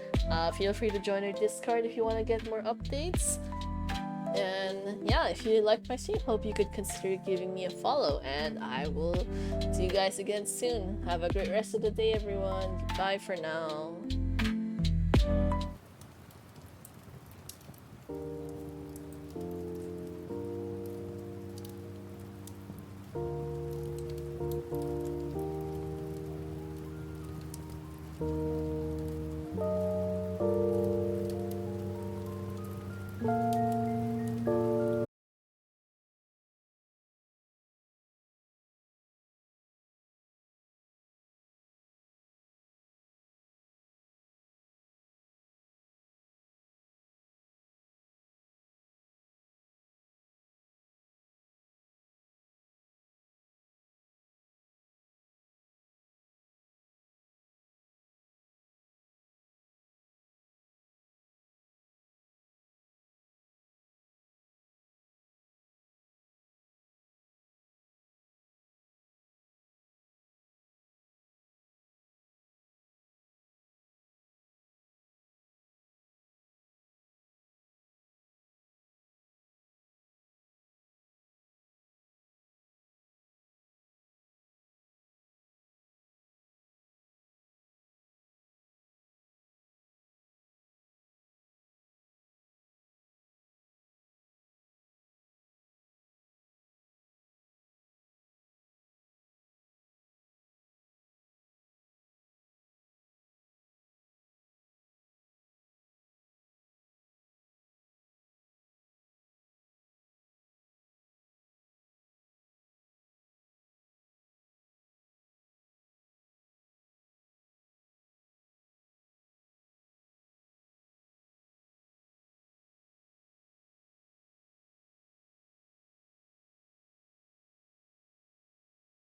Feel free to join our Discord if you want to get more updates. And yeah, if you liked my stream, hope you could consider giving me a follow. And I will see you guys again soon. Have a great rest of the day, everyone. Bye for now.